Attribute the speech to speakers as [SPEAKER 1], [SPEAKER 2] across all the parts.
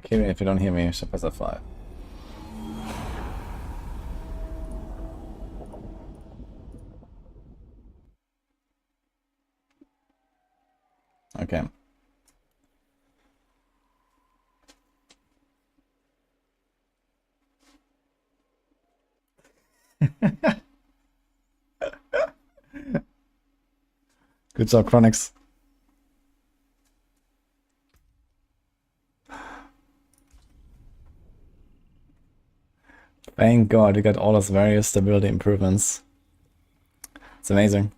[SPEAKER 1] Okay, if you don't hear me, you should press F5. Okay. Good job, Chronix. Thank God you got all those various stability improvements. It's amazing.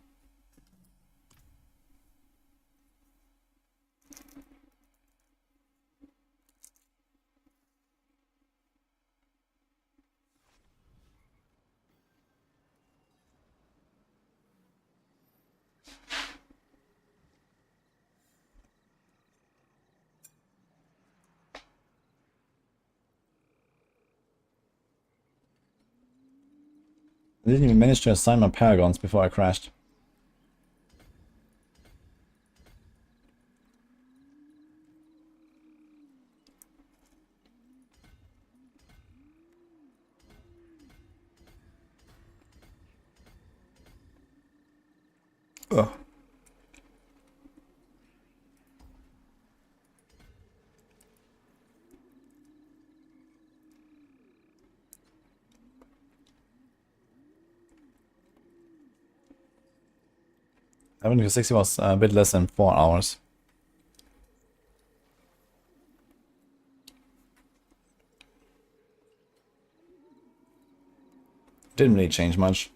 [SPEAKER 1] I didn't even manage to assign my paragons before I crashed. Ugh. I think 60 was a bit less than 4 hours. Didn't really change much.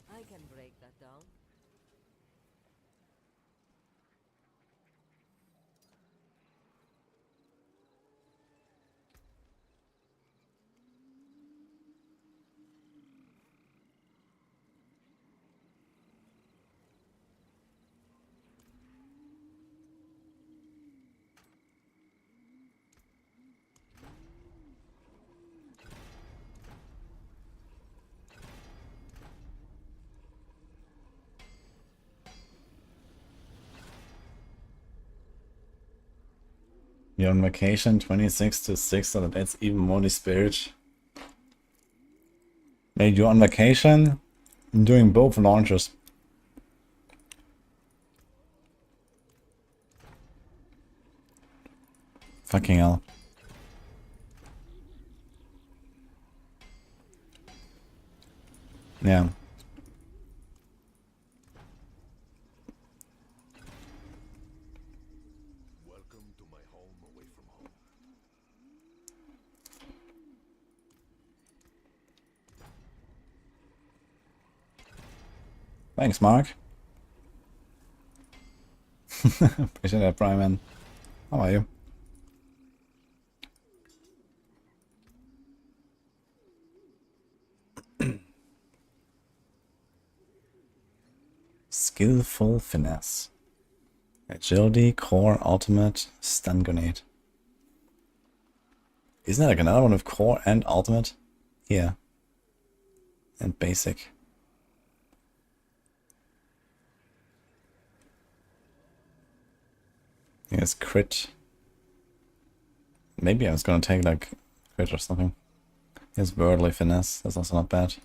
[SPEAKER 2] I can break that down.
[SPEAKER 1] You're on vacation 26 to 6, so that's even more the spirit. Hey, you're on vacation? I'm doing both launches. Fucking hell. Yeah.
[SPEAKER 3] Welcome to my home away from home.
[SPEAKER 1] Thanks, Mark. Appreciate that, Prime Man. How are you? Skillful finesse. Agility, core, ultimate, stun grenade. Isn't there like another one with core and ultimate? Yeah. And basic. Yes, crit. Maybe I was gonna take like crit or something. His worldly finesse, that's also not bad.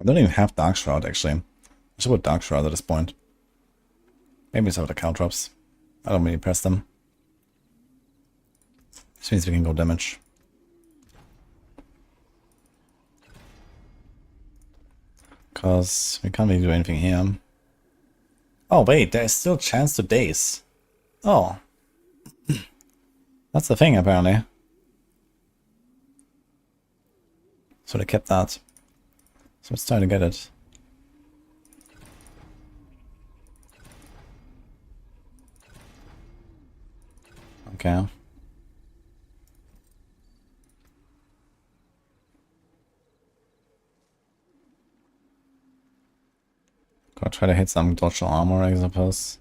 [SPEAKER 1] I don't even have Dark Shroud actually. I should put Dark Shroud at this point. Maybe some of the caltrops. I don't really press them. This means we can go damage. Because we can't really do anything here. Oh wait, there is still chance to daze. Oh. That's the thing apparently. So they kept that. So let's try to get it. Okay. Gotta try to hit some dodge armor, I suppose.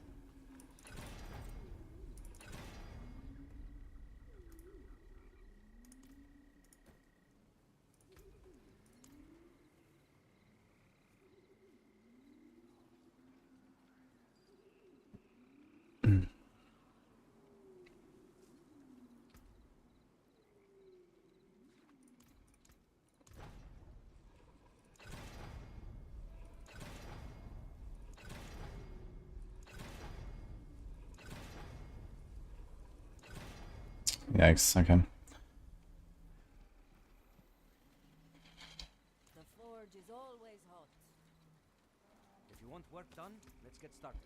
[SPEAKER 1] Yikes, okay.
[SPEAKER 2] The forge is always hot.
[SPEAKER 4] If you want work done, let's get started.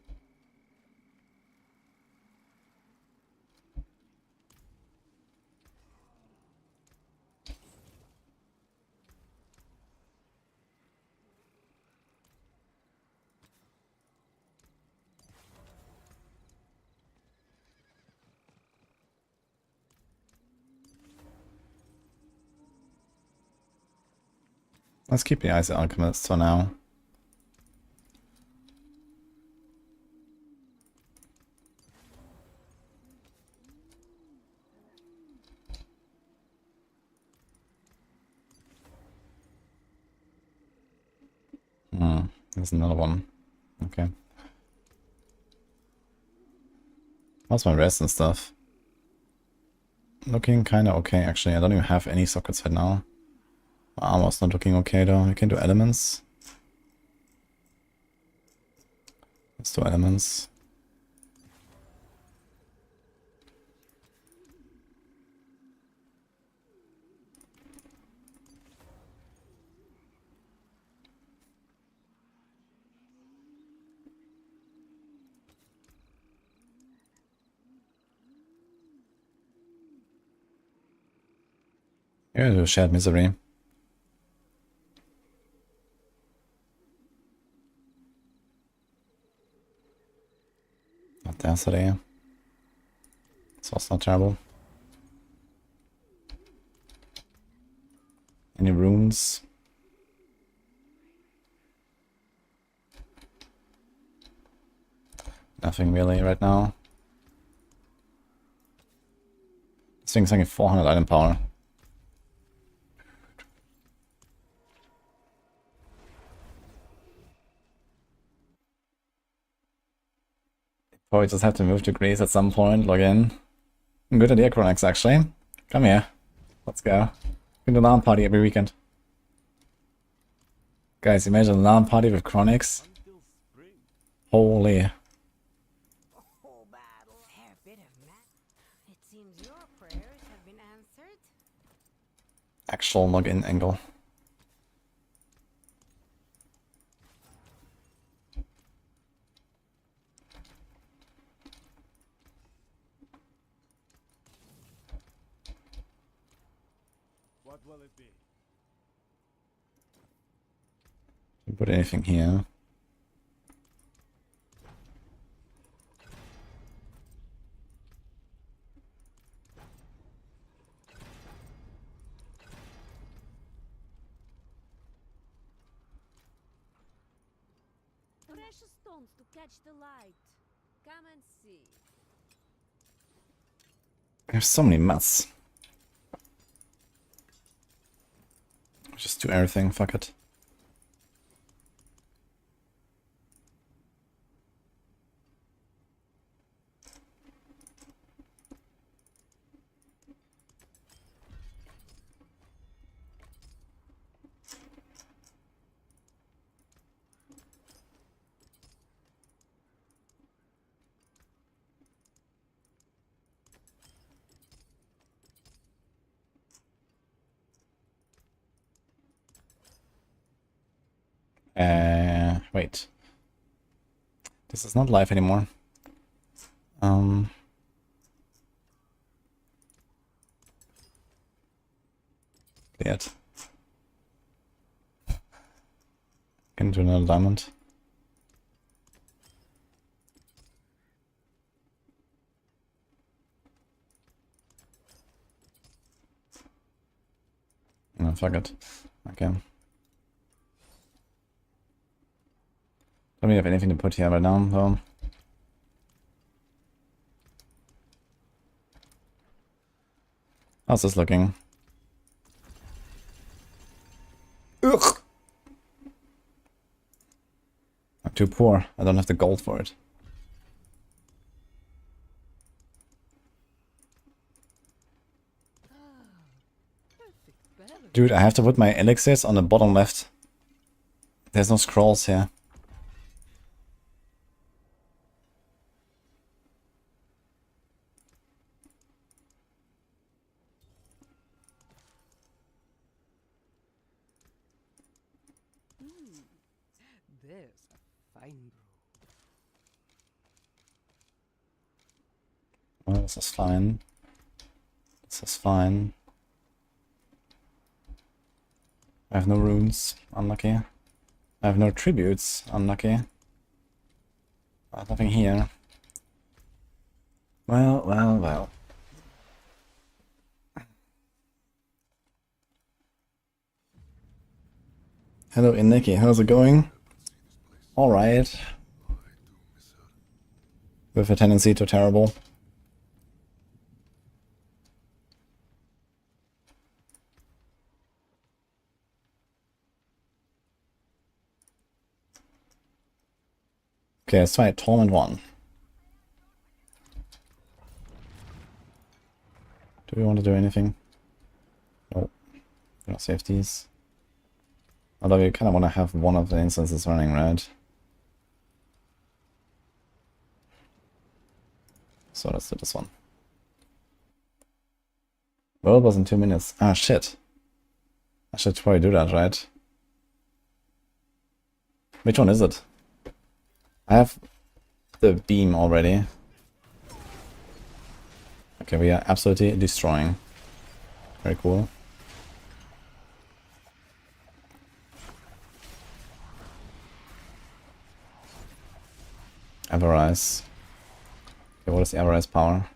[SPEAKER 1] Let's keep the Ice Alchemist for now. There's another one. Okay. How's my rest and stuff? Looking kinda okay actually. I don't even have any sockets right now. My armor's not looking okay though. I can do elements. Let's do elements. Yeah, do shared misery. Audacity. It's also not terrible. Any runes? Nothing really right now. This thing's like 400 item power. Probably just have to move to Greece at some point, log in. Good idea, Chronix, actually. Come here. Let's go. We can do a LAN party every weekend. Guys, imagine a LAN party with Chronix. Holy.
[SPEAKER 5] Fair bit of math. It seems your prayers have been answered.
[SPEAKER 1] Actual login angle.
[SPEAKER 3] What will it be?
[SPEAKER 1] Don't put anything here.
[SPEAKER 2] Precious stones to catch the light. Come and see.
[SPEAKER 1] There's so many mats. Just do everything, fuck it. Wait. This is not live anymore. Cleared. Can do another diamond. No, fuck it. Okay. Don't really have anything to put here right now, though. How's this looking? Ugh! I'm too poor. I don't have the gold for it. Dude, I have to put my elixirs on the bottom left. There's no scrolls here.
[SPEAKER 4] There's a fine brew.
[SPEAKER 1] Well, this is fine. This is fine. I have no runes. Unlucky. I have no tributes. Unlucky. I have nothing here. Well, well, well. Hello, Ineki. How's it going? Alright. With a tendency to terrible. Okay, let's try Torment 1. Do we want to do anything? Nope. No safeties. Although we kind of want to have one of the instances running, right? So let's do this one. World was in 2 minutes. Ah, shit. I should probably do that, right? Which one is it? I have the beam already. Okay, we are absolutely destroying. Very cool. Avarice. Okay, what is the Avarice power?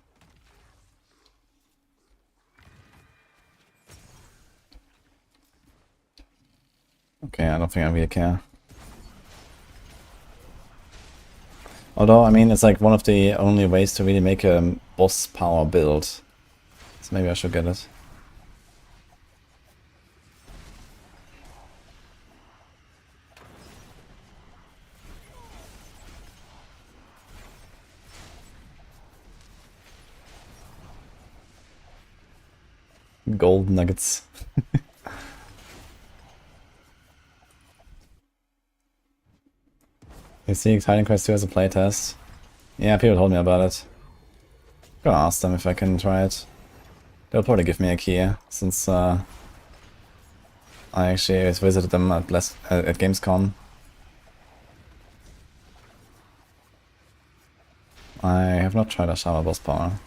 [SPEAKER 1] Okay, I don't think I really care. Although, I mean, it's like one of the only ways to really make a boss power build. So maybe I should get it. Gold nuggets. You see Exciting Quest 2 as a playtest? Yeah, people told me about it. I'm gonna ask them if I can try it. They'll probably give me a key, since I actually visited them at Gamescom. I have not tried a shower boss power.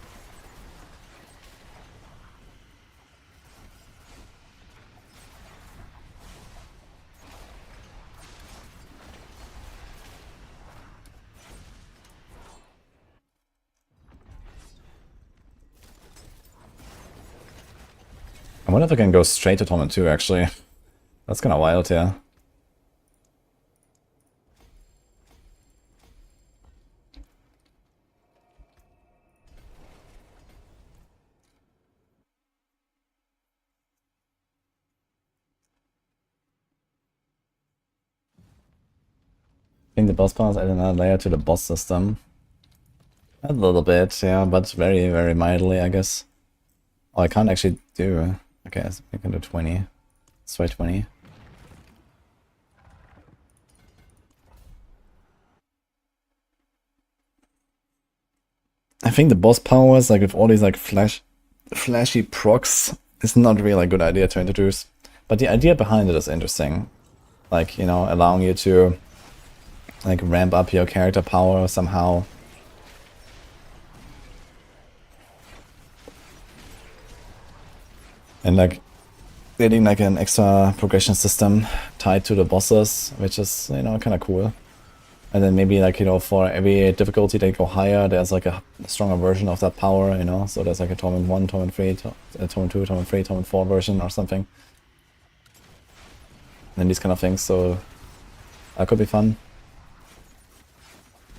[SPEAKER 1] I wonder if I can go straight to Torment 2 actually. That's kinda wild, yeah. I think the boss pass added another layer to the boss system. A little bit, yeah, but very, very mildly, I guess. Oh, I can't actually do... Okay, I can do 20. Let's try 20. I think the boss powers, like with all these like flashy procs, is not really a good idea to introduce. But the idea behind it is interesting. Like, you know, allowing you to like ramp up your character power somehow. And like getting like an extra progression system tied to the bosses, which is, you know, kind of cool. And then maybe like, you know, for every difficulty they go higher, there's like a stronger version of that power, you know. So there's like a Torment 1, Torment 3, Torment 2, Torment 3, Torment 4 version or something. And these kind of things, so that could be fun.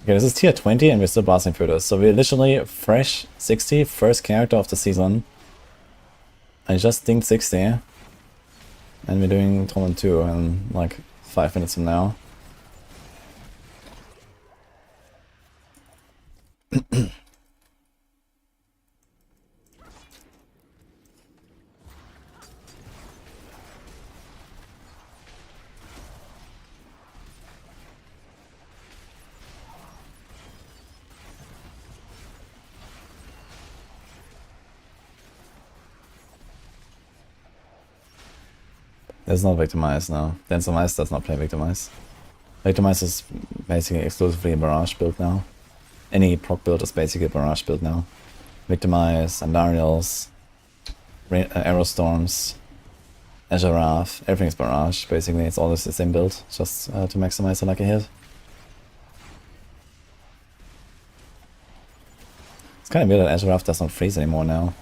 [SPEAKER 1] Okay, this is tier 20 and we're still blasting through this. So we're literally fresh 60, first character of the season. I just dinged 60. And we're doing Torment 2 in like 5 minutes from now. There's not Victimize now. Densomize does not play Victimize. Victimize is basically exclusively a Barrage build now. Any proc build is basically a Barrage build now. Victimize, Andariels, Arrow Storms, Azure Wrath, everything's Barrage. Basically, it's always the same build, just to maximize it like a hit. It's kind of weird that Azure Wrath does not freeze anymore now.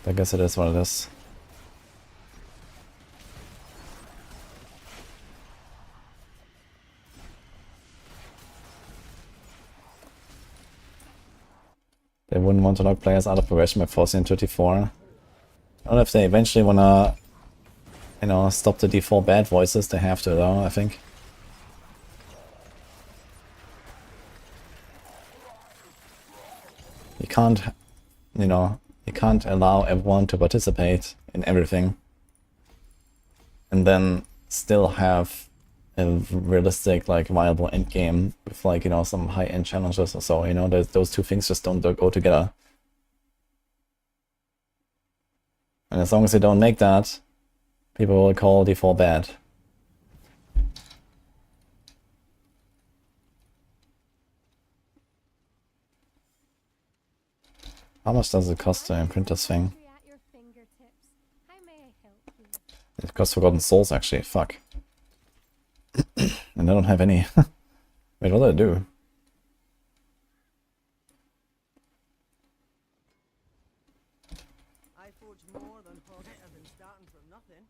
[SPEAKER 1] But I guess it is what it is. They wouldn't want to knock players out of progression by forcing 34. I don't know if they eventually wanna, you know, stop the default bad voices. They have to though, I think. You can't, you know, you can't allow everyone to participate in everything. And then still have a realistic, like, viable endgame with, like, you know, some high-end challenges or so, you know, those two things just don't go together. And as long as they don't make that, people will call default bad. How much does it cost to imprint this thing?
[SPEAKER 2] At your fingertips. How may I help you?
[SPEAKER 1] It costs Forgotten Souls, actually. Fuck. And I don't have any. Wait, what do I do?
[SPEAKER 4] I forge more than better than starting from nothing.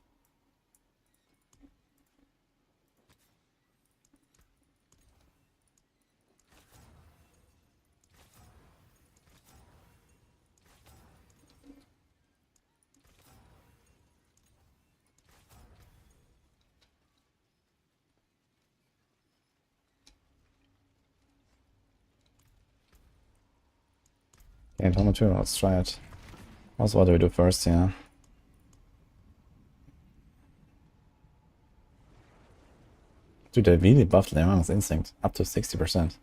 [SPEAKER 1] Okay, Torment 2, let's try it. Also, what do we do first here? Dude, they really buffed Lerang's Instinct up to 60%.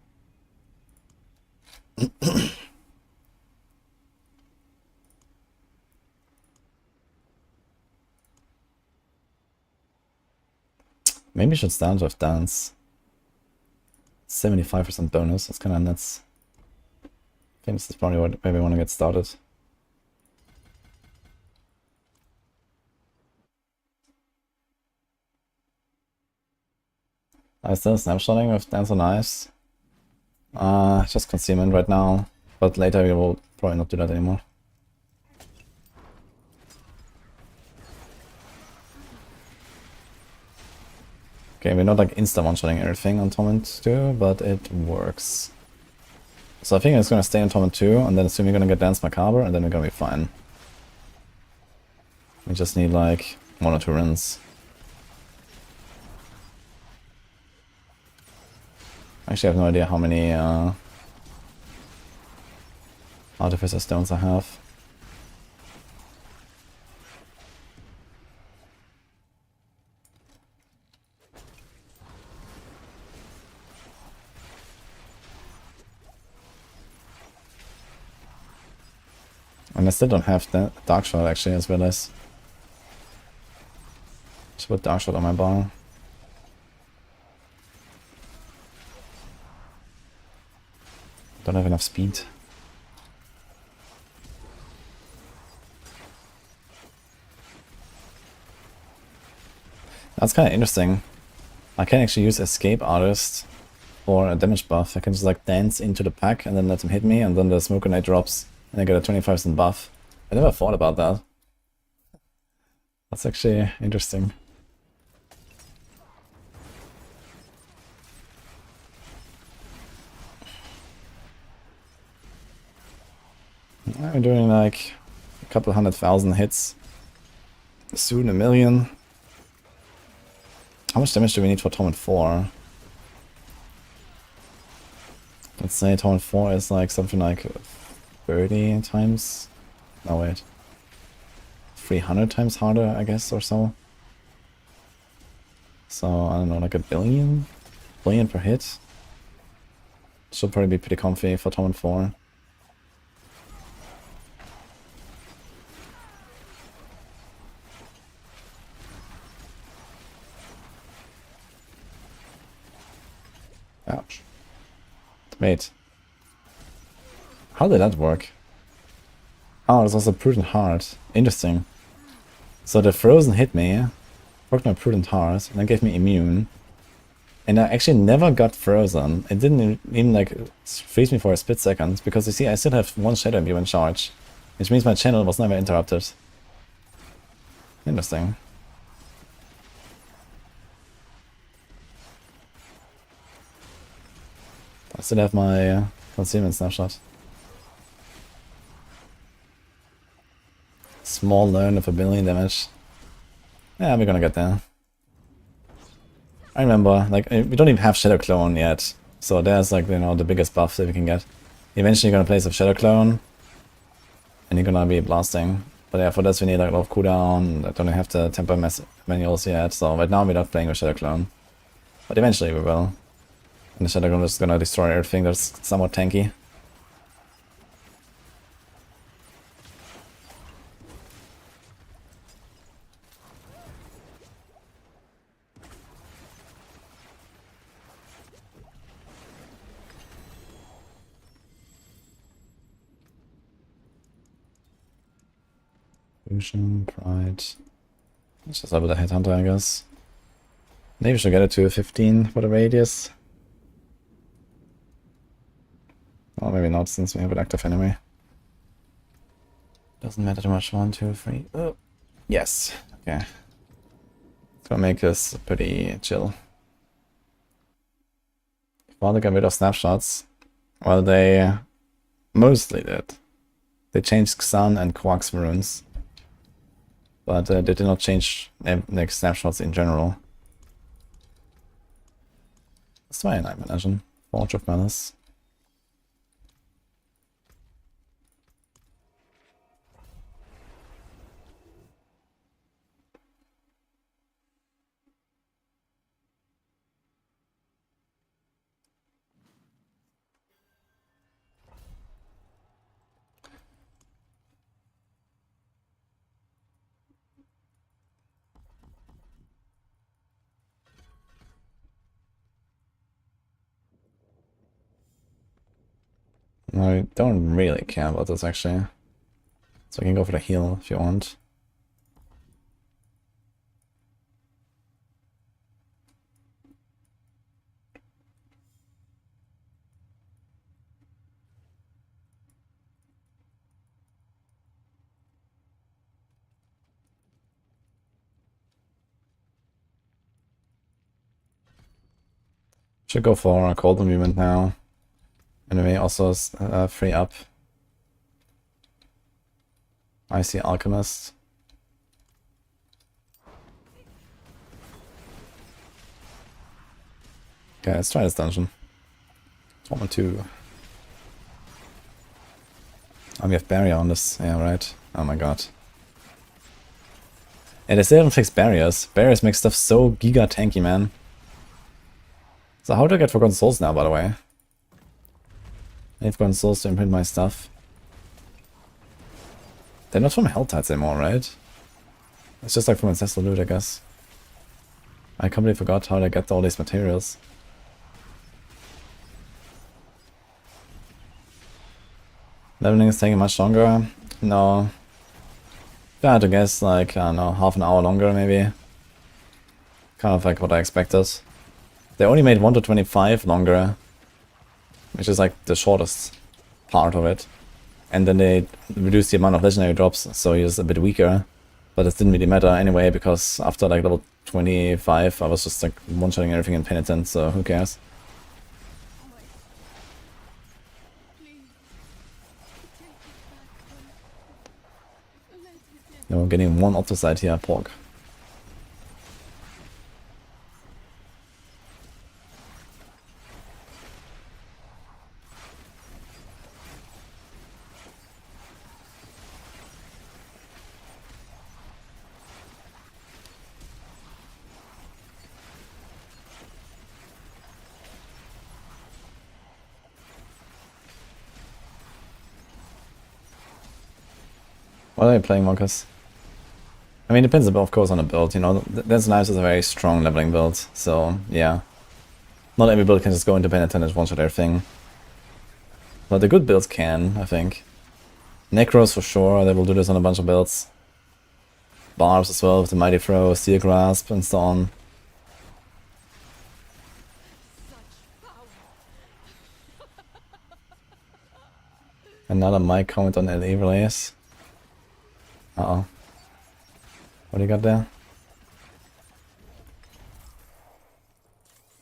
[SPEAKER 1] Maybe I should start with Dance. 75% bonus, that's kinda nuts. I think this is probably where we want to get started. I'm still snapshotting with Dance on Ice. Just concealment right now, but later we will probably not do that anymore. Okay, we're not like insta one-shotting everything on Torment 2, but it works. So I think it's gonna stay on Torment 2, and then soon we're gonna get Dance Macabre, and then we're gonna be fine. We just need like 1 or 2 runs. Actually, I have no idea how many Artificer stones I have. And I still don't have the Dark Shot actually, as well as. Just put Dark Shot on my bar. Don't have enough speed. That's kind of interesting. I can actually use Escape Artist for a damage buff. I can just like dance into the pack and then let them hit me, and then the Smoke Grenade drops and I get a 25% buff. I never thought about that. That's actually interesting. I'm doing like a couple 100,000 hits. Soon 1,000,000. How much damage do we need for Torment 4? Let's say Torment 4 is like something like 30 times. No, wait. 300 times harder, I guess, or so. So, I don't know, like 1 billion per hit. Should probably be pretty comfy for Torment 4. Ouch. Wait. How did that work? Oh, it was a Prudent Heart. Interesting. So the Frozen hit me, broke my Prudent Heart, and then gave me Immune. And I actually never got frozen. It didn't even like freeze me for a split second, because you see I still have 1 Shadow Imbued in charge. Which means my channel was never interrupted. Interesting. I still have my Concealment Snapshot. Small learn of 1,000,000,000 damage. Yeah, we're gonna get there. I remember, like, we don't even have Shadow Clone yet. So there's like, you know, the biggest buff that we can get. Eventually you're gonna place a Shadow Clone. And you're gonna be blasting. But yeah, for this we need like a lot of cooldown. I don't have the tempo manuals yet. So right now we're not playing with Shadow Clone. But eventually we will. And the Shadow Clone is gonna destroy everything that's somewhat tanky. Fusion, Pride. Let's just level the Headhunter, I guess. Maybe we should get it to 15 for the radius. Or maybe not, since we have it active anyway. Doesn't matter too much. 1, 2, 3. Oh, yes. Okay. It's gonna make us pretty chill. While they got rid of snapshots, well, they mostly did. They changed Xan and Quark's runes. But they did not change like snapshots in general. Let's try a Night Management. Forge of Malice. I don't really care about this actually. So I can go for the heal if you want. Should go for a cold movement now. Anyway, also free up. I see Alchemist. Okay, let's try this dungeon. 1-2. Oh, we have barrier on this. Yeah, right. Oh my god. Yeah, they still haven't fixed barriers. Barriers make stuff so giga tanky, man. So how do I get Forgotten Souls now, by the way? I need Forgotten Souls to imprint my stuff. They're not from Helltides anymore, right? It's just like from Ancestral Loot, I guess. I completely forgot how to get all these materials. Leveling is taking much longer. No. If I had to guess, like, I don't know, half an hour longer maybe. Kind of like what I expected. They only made 1 to 25 longer, which is like the shortest part of it. And then they reduced the amount of legendary drops, so he was a bit weaker. But it didn't really matter anyway, because after like level 25 I was just like one-shotting everything in Penitent, so who cares? No, getting one Opticite here, pork. What are you playing, Marcus? I mean, it depends, of course, on the build, you know. That's nice, is a very strong leveling build, so yeah. Not every build can just go into Penitent and one-shot everything. But the good builds can, I think. Necros for sure, they will do this on a bunch of builds. Barbs as well, with the Mighty Throw, Steel Grasp, and so on. Another mic comment on LE relays. Uh-oh. What do you got there?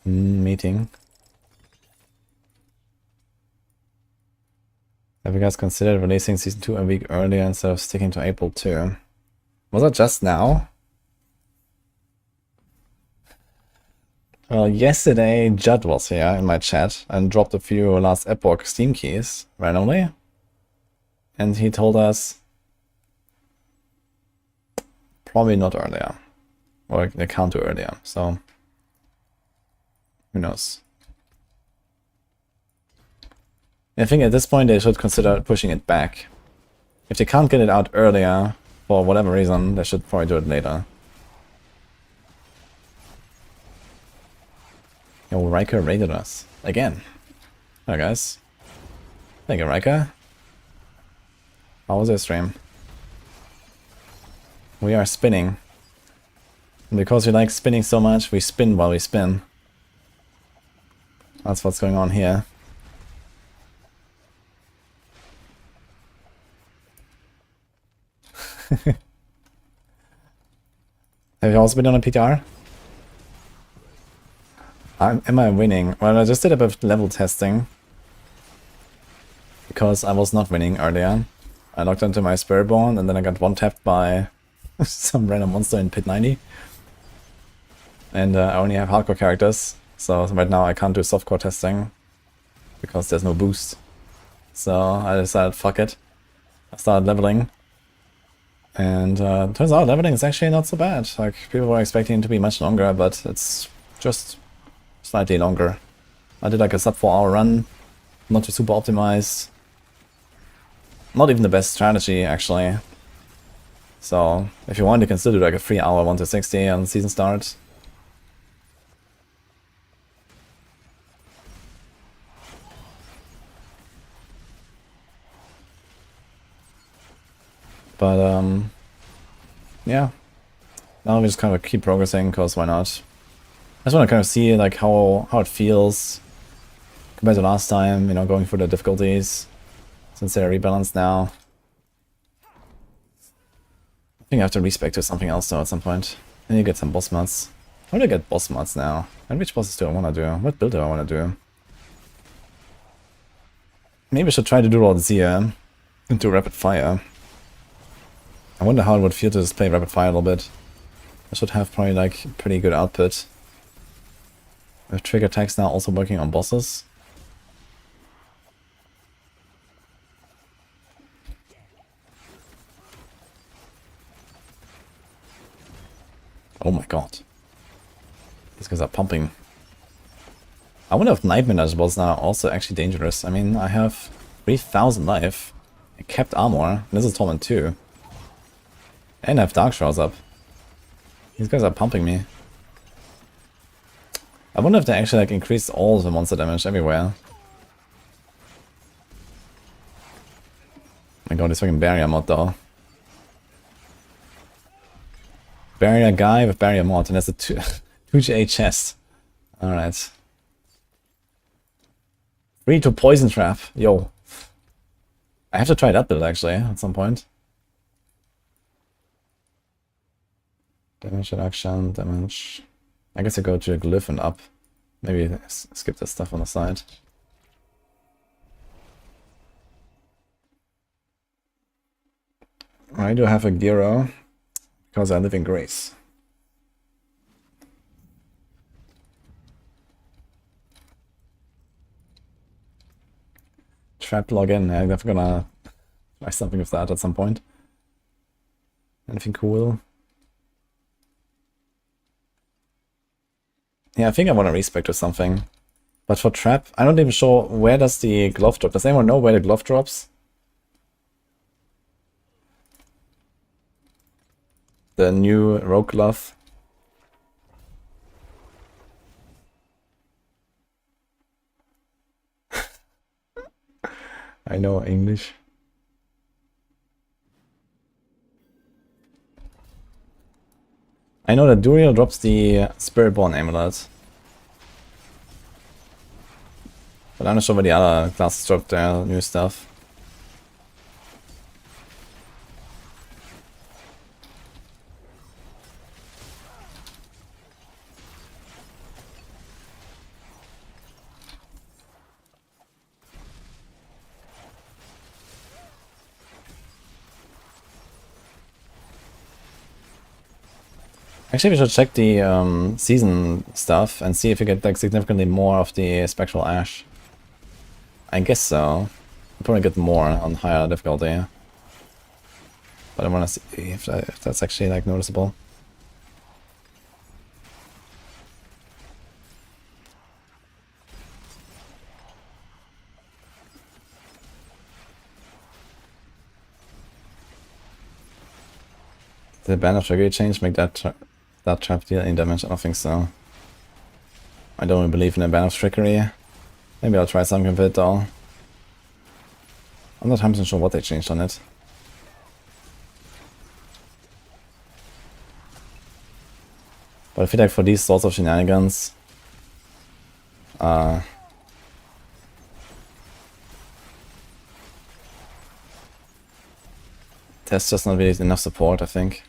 [SPEAKER 1] Meeting. Have you guys considered releasing Season 2 a week earlier instead of sticking to April 2? Was that just now? Well, yesterday Judd was here in my chat and dropped a few last Epoch Steam keys randomly. And he told us probably not earlier. Or they can't do earlier, so who knows. I think at this point they should consider pushing it back. If they can't get it out earlier, for whatever reason, they should probably do it later. Yo, Riker raided us. Again. Hi guys. Thank you, Riker. How was your stream? We are spinning. And because we like spinning so much, we spin while we spin. That's what's going on here. Have you also been on a PTR? Am I winning? Well, I just did a bit of level testing. Because I was not winning earlier. I logged into my Spiritborn and then I got one-tapped by some random monster in Pit 90. And I only have hardcore characters. So right now I can't do softcore testing. Because there's no boost. So I decided, fuck it. I started leveling. And turns out leveling is actually not so bad. Like, people were expecting it to be much longer, but it's just slightly longer. I did like a sub 4 hour run, not too super optimized. Not even the best strategy, actually. So, if you want, you can still do like a 3 hour 1 to 60 on season start. But, yeah. Now we just kind of keep progressing, because why not? I just want to kind of see, like, how it feels compared to last time, you know, going through the difficulties, since they're rebalanced now. I think I have to respec to something else, though, at some point. I need to get some boss mods. How do I get boss mods now? And which bosses do I want to do? What build do I want to do? Maybe I should try to do all this here into rapid fire. I wonder how it would feel to just play rapid fire a little bit. I should have probably like pretty good output. With trigger attacks now also working on bosses. Oh my god. These guys are pumping. I wonder if Nightmare Dodgeballs now are also actually dangerous. I mean, I have 3000 life. I kept armor. And this is Torment 2. And I have Dark Shrouds up. These guys are pumping me. I wonder if they actually like increased all the monster damage everywhere. Oh my god, this fucking barrier mod though. Barrier guy with barrier mod, and that's a 2GA chest. Alright. 3 to poison trap. Yo. I have to try that build actually at some point. Damage reduction, damage. I guess I go to a glyph and up. Maybe skip this stuff on the side. I do have a Giro because I live in Grace. Trap login. I'm definitely gonna try something with that at some point. Anything cool? Yeah, I think I want to respec or something. But for trap, I'm not even sure where does the glove drop. Does anyone know where the glove drops? The new rogue glove. I know English. I know that Duriel drops the Spiritborn Amulet. But I'm not sure where the other classes drop their new stuff. Actually, we should check the season stuff and see if we get like significantly more of the Spectral Ash. I guess so. I'll probably get more on higher difficulty. But I want to see if that's actually like noticeable. Did the Band of Trigger change make that trap deal any damage? I don't think so. I don't really believe in the Band of Trickery. Maybe I'll try something with it though. I'm not 100% sure what they changed on it. But I feel like for these sorts of shenanigans, there's just not really enough support, I think.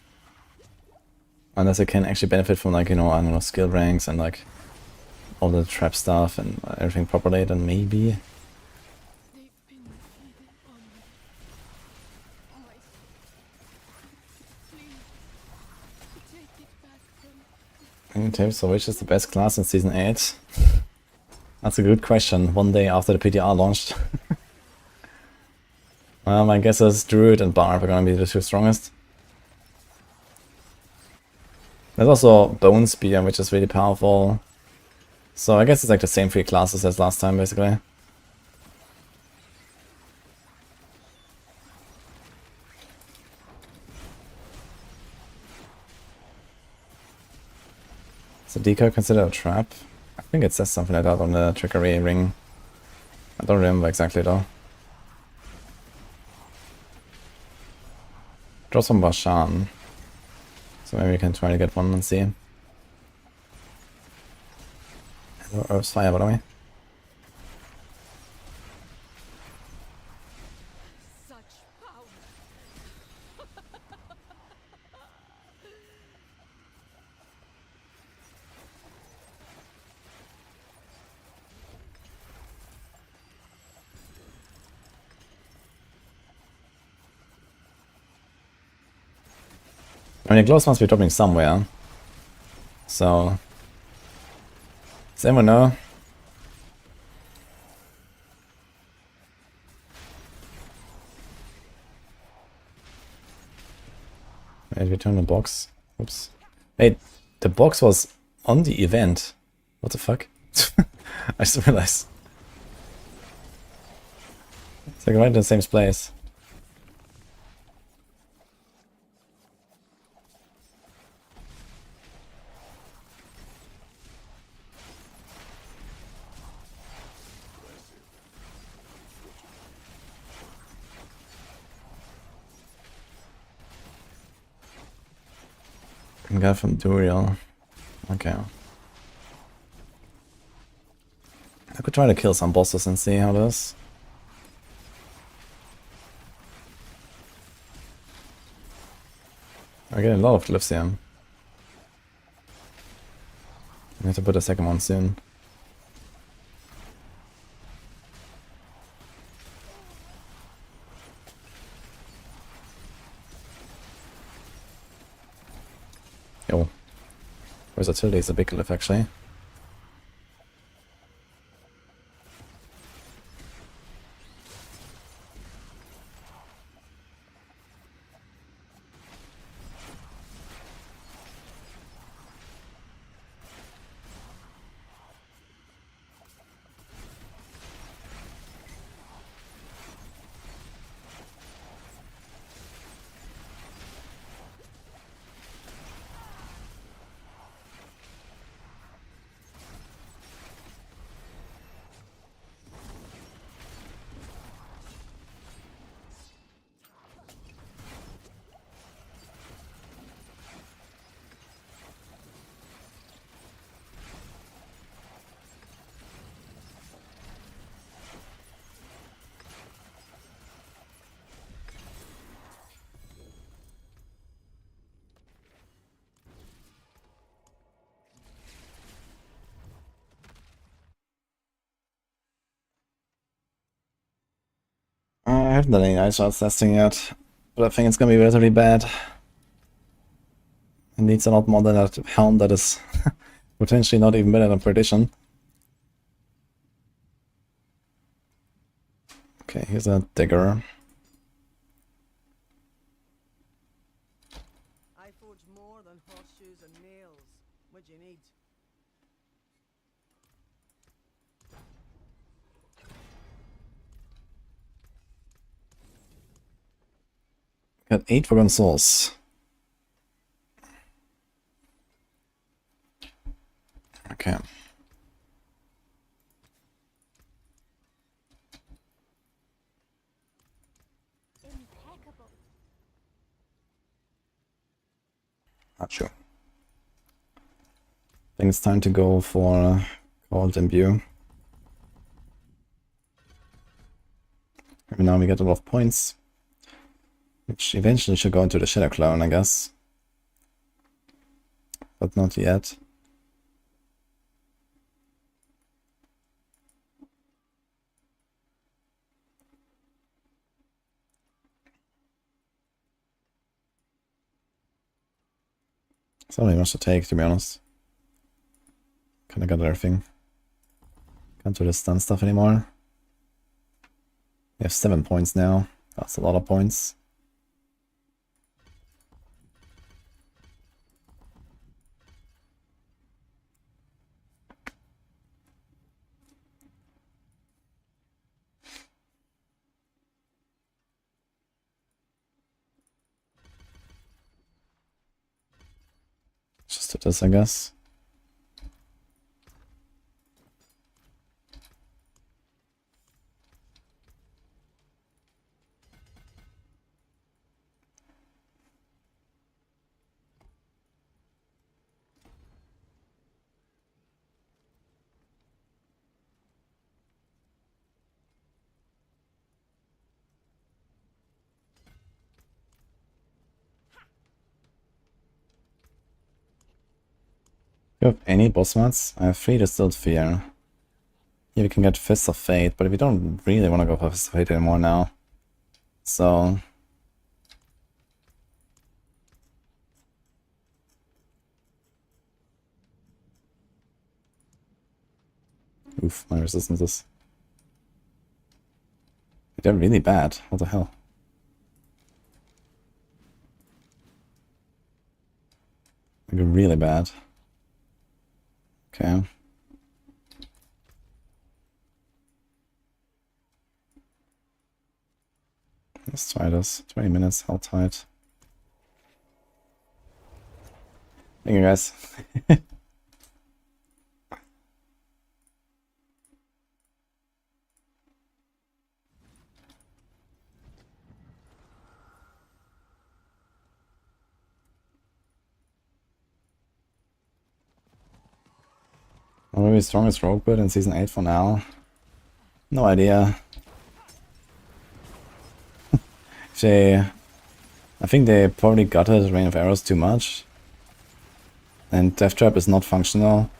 [SPEAKER 1] Unless I can actually benefit from like, you know, I don't know, skill ranks and like all the trap stuff and everything properly, then maybe. So which is the best class in Season 8? That's a good question, one day after the PTR launched. Well, my guess is Druid and Barb are gonna be the two strongest. There's also Bone Spear, which is really powerful. So I guess it's like the same three classes as last time, basically. So decoy considered a trap? I think it says something like that on the trickery ring. I don't remember exactly though. Draw some Bashan. So maybe we can try to get one and see. Hello, Earth's Fire, by the way. I mean, the gloves must be dropping somewhere. So, does anyone know? Wait, return the box. Oops. Wait, the box was on the event. What the fuck? I just realized. It's like right in the same place. Guy from Duriel. Okay. I could try to kill some bosses and see how it is. I get a lot of glyphs here. I have to put a second one soon. Yo. Versatility is a big glyph actually. I haven't done any ice shots testing yet, but I think it's gonna be relatively bad. It needs a lot more than that helm that is potentially not even better than Perdition. Okay, here's a dagger.
[SPEAKER 6] I forge more than horseshoes and nails. What do you need?
[SPEAKER 1] Got 8 forgotten souls. Okay.
[SPEAKER 2] Impeccable.
[SPEAKER 1] Not sure. I think it's time to go for Cold Imbue. Maybe now we get a lot of points, which eventually should go into the Shadow Clone, I guess. But not yet. It's not really much to take, to be honest. Kinda got everything. Can't do the stun stuff anymore. We have 7 points now. That's a lot of points. Just do this, I guess. Do you have any boss mods? I have 3 Distilled Fear. Here we can get Fists of Fate, but we don't really want to go for Fists of Fate anymore now. So... Oof, my resistances. They're really bad. What the hell? Like really bad. Okay. Let's try this. 20 minutes, held tight. Thank you guys. Maybe strongest rogue build in season 8 for now. No idea. I think they probably gutted Rain of Arrows too much. And Death Trap is not functional.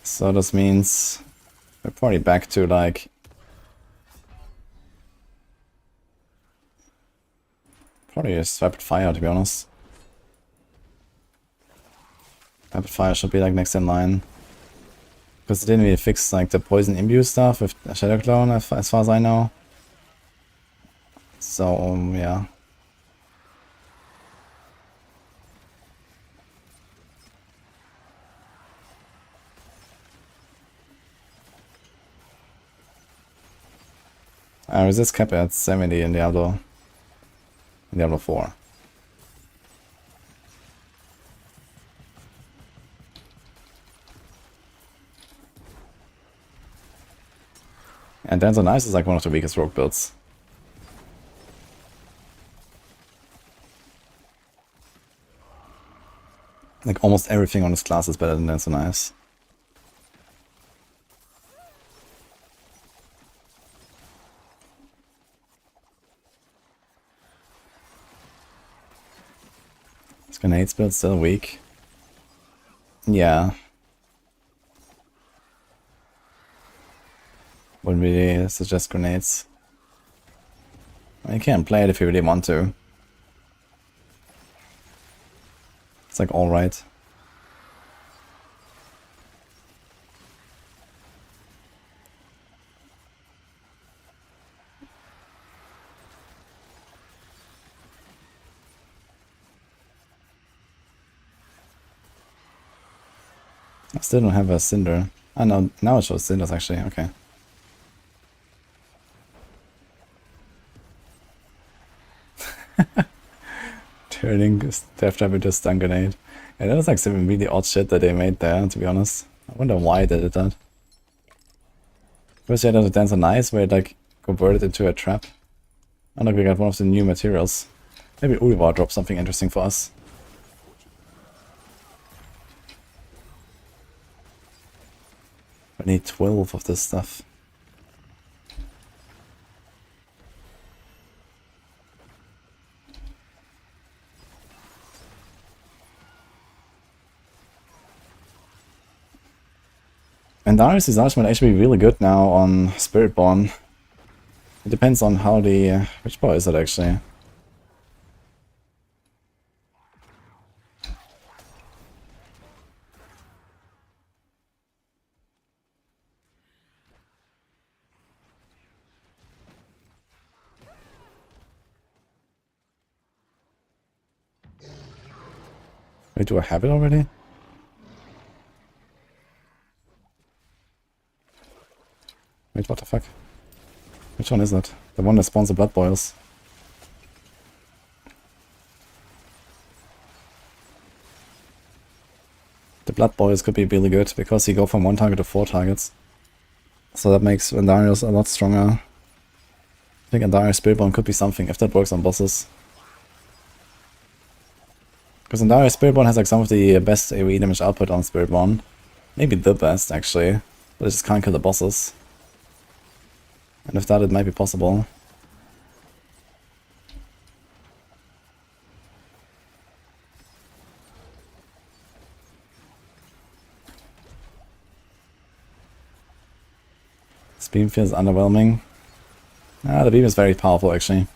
[SPEAKER 1] So this means we're probably back to like... Probably just Rapid Fire, to be honest. Rapid Fire should be like next in line. Because they didn't really fix like the poison imbue stuff with Shadow Clone as far as I know. So yeah. Resist cap at 70 in Diablo 4. And Dance on Ice is like one of the weakest rogue builds. Like almost everything on this class is better than Dance on Ice. This grenade build still weak. Yeah. Wouldn't really suggest grenades. I mean, you can play it if you really want to. It's like alright. I still don't have a Cinder. I know, now it shows Cinders actually, okay. Turning Death Trap into a stun grenade. Yeah, that was like some really odd shit that they made there, to be honest. I wonder why they did that. First you had the Dance on Ice where it like converted into a trap. I think we got one of the new materials. Maybe Urivar dropped something interesting for us. I need 12 of this stuff. And Darius' Arch might actually be really good now on Spiritborn. It depends on how the... which boy is it actually? Wait, do I have it already? Wait, what the fuck? Which one is that? The one that spawns the blood boils. The blood boils could be really good because you go from 1 target to 4 targets. So that makes Andarius a lot stronger. I think Andarius Spiritborn could be something if that works on bosses. Because Andarius Spiritborn has like some of the best AoE damage output on Spiritborn. Maybe the best actually. But it just can't kill the bosses. And if that, it might be possible. This beam feels underwhelming. Ah, the beam is very powerful actually.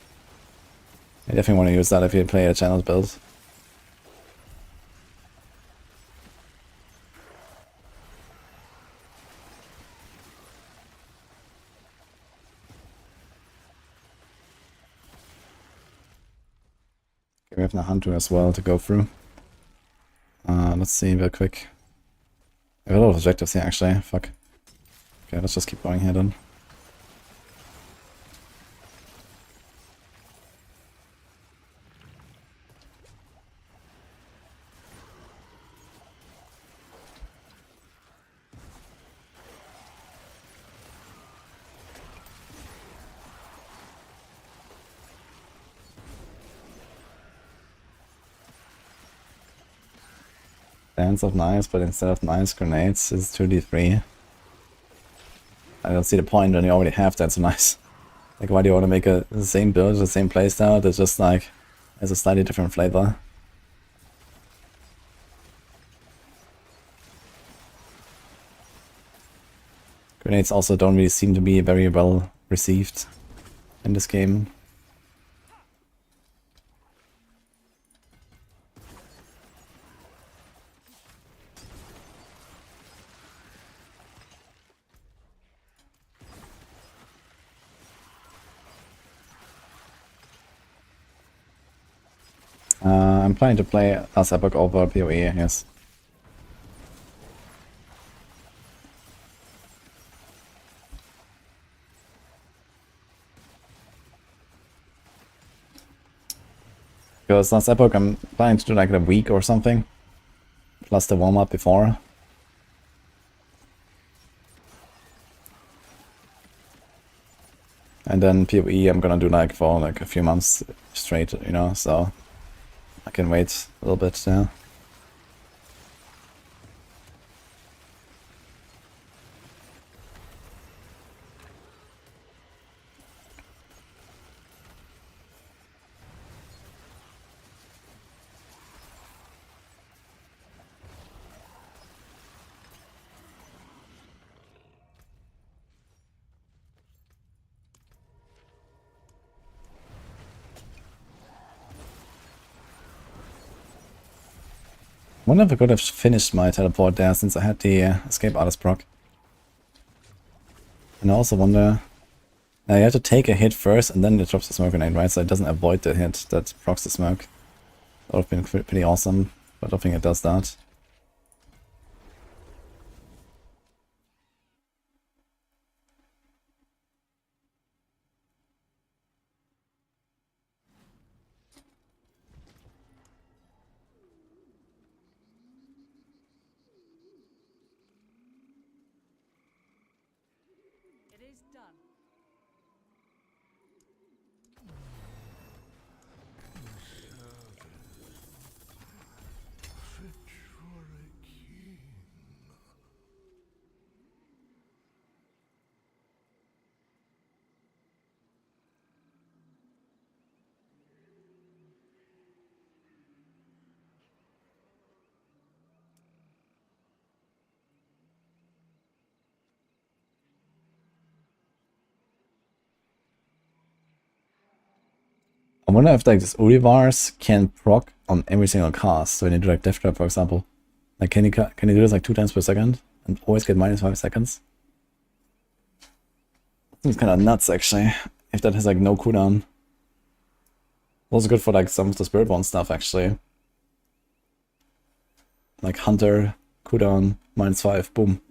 [SPEAKER 1] I definitely want to use that if you play a channel build. We have the hunter as well to go through. Let's see real quick. I have a lot of objectives here actually, fuck. Okay, let's just keep going here then. Dance of knives, but instead of knives, grenades is 2d3. I don't see the point when you already have Dance of Knives. Like, why do you want to make the same build, the same playstyle that just like has a slightly different flavor? Grenades also don't really seem to be very well received in this game. I'm planning to play Last Epoch over PoE, yes. Because Last Epoch I'm planning to do like a week or something, plus the warm-up before. And then PoE I'm gonna do like for like a few months straight, you know, so I can wait a little bit, yeah. Wonder if I could have finished my teleport there since I had the escape artist proc. And I also wonder... Now you have to take a hit first and then it drops the smoke grenade, right? So it doesn't avoid the hit that procs the smoke. That would have been pretty awesome, but I don't think it does that.
[SPEAKER 6] It is done.
[SPEAKER 1] I wonder if like these Urivars can proc on every single cast. So when you do like Death Trap, for example, like can you do this like 2 times per second and always get -5 seconds? Seems kind of nuts actually. If that has like no cooldown. Also good for like some of the Spiritborn stuff actually. Like Hunter, cooldown, -5, boom.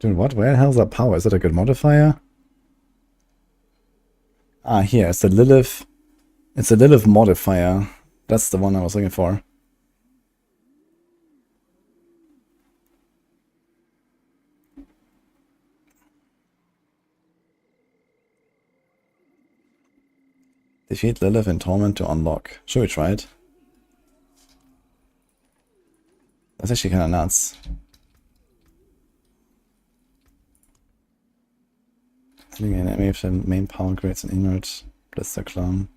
[SPEAKER 1] Dude, what? Where the hell is that power? Is that a good modifier? Ah, here, it's the Lilith. It's a Lilith modifier. That's the one I was looking for. Defeat Lilith in Torment to unlock. Should we try it? That's actually kind of nuts. Adding an enemy if the main power creates an inert blister clone.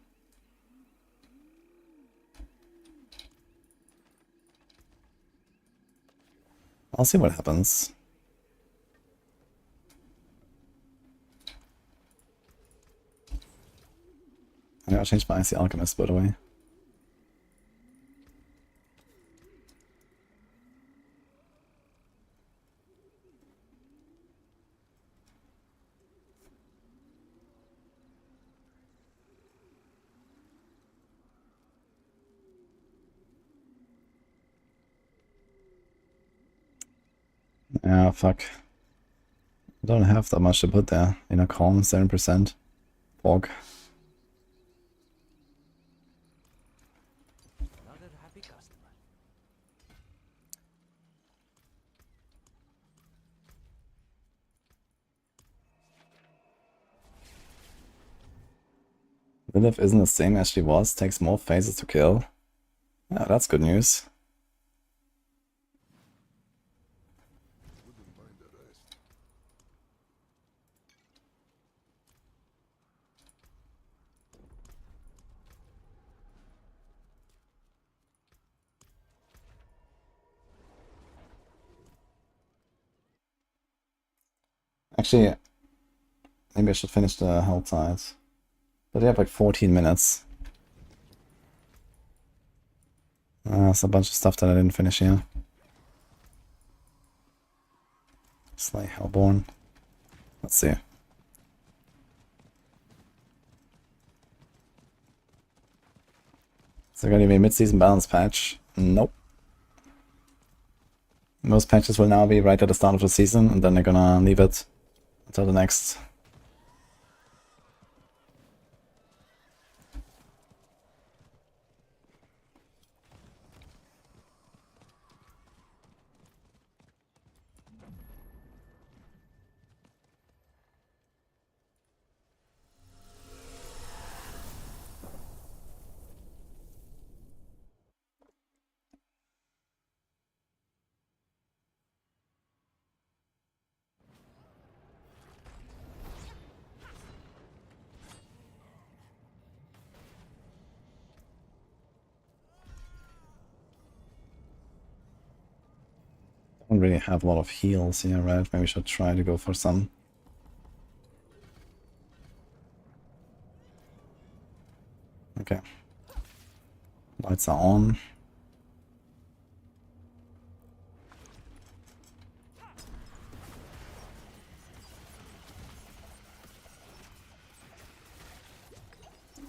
[SPEAKER 1] I'll see what happens. Yeah, I changed my Icy Alchemist, by the way. Yeah, fuck. I don't have that much to put there. You know, calm, 7%. Fog.
[SPEAKER 4] Another happy customer.
[SPEAKER 1] Lilith isn't the same as she was, takes more phases to kill. Yeah, that's good news.
[SPEAKER 3] Wouldn't mind a rest.
[SPEAKER 1] Actually, maybe I should finish the Helltide. But they have like 14 minutes. There's a bunch of stuff that I didn't finish here. Slay Hellborn. Let's see. Is there gonna be a mid-season balance patch? Nope. Most patches will now be right at the start of the season, and then they're gonna leave it until the next. Don't really have a lot of heals here, right? Maybe I should try to go for some. Okay. Lights are on.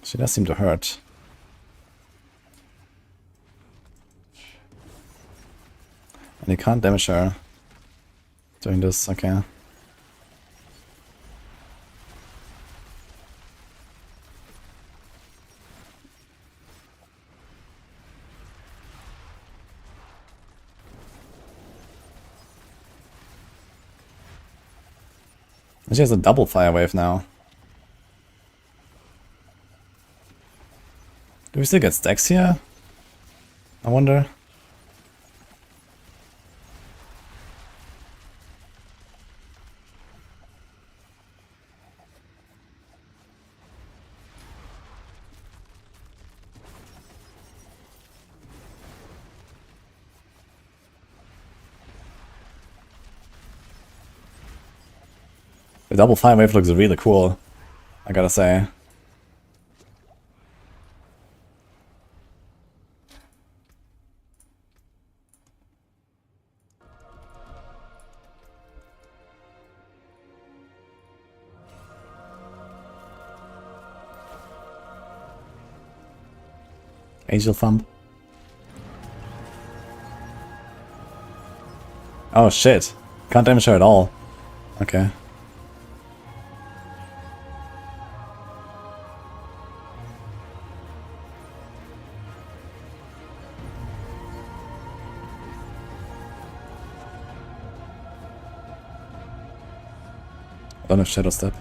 [SPEAKER 1] She does seem to hurt. And you can't damage her doing this, okay. She has a double fire wave now. Do we still get stacks here? I wonder. The double fire wave looks really cool, I gotta say. Angel thumb. Oh shit. Can't damage her at all. Okay. I don't have Shadow Step.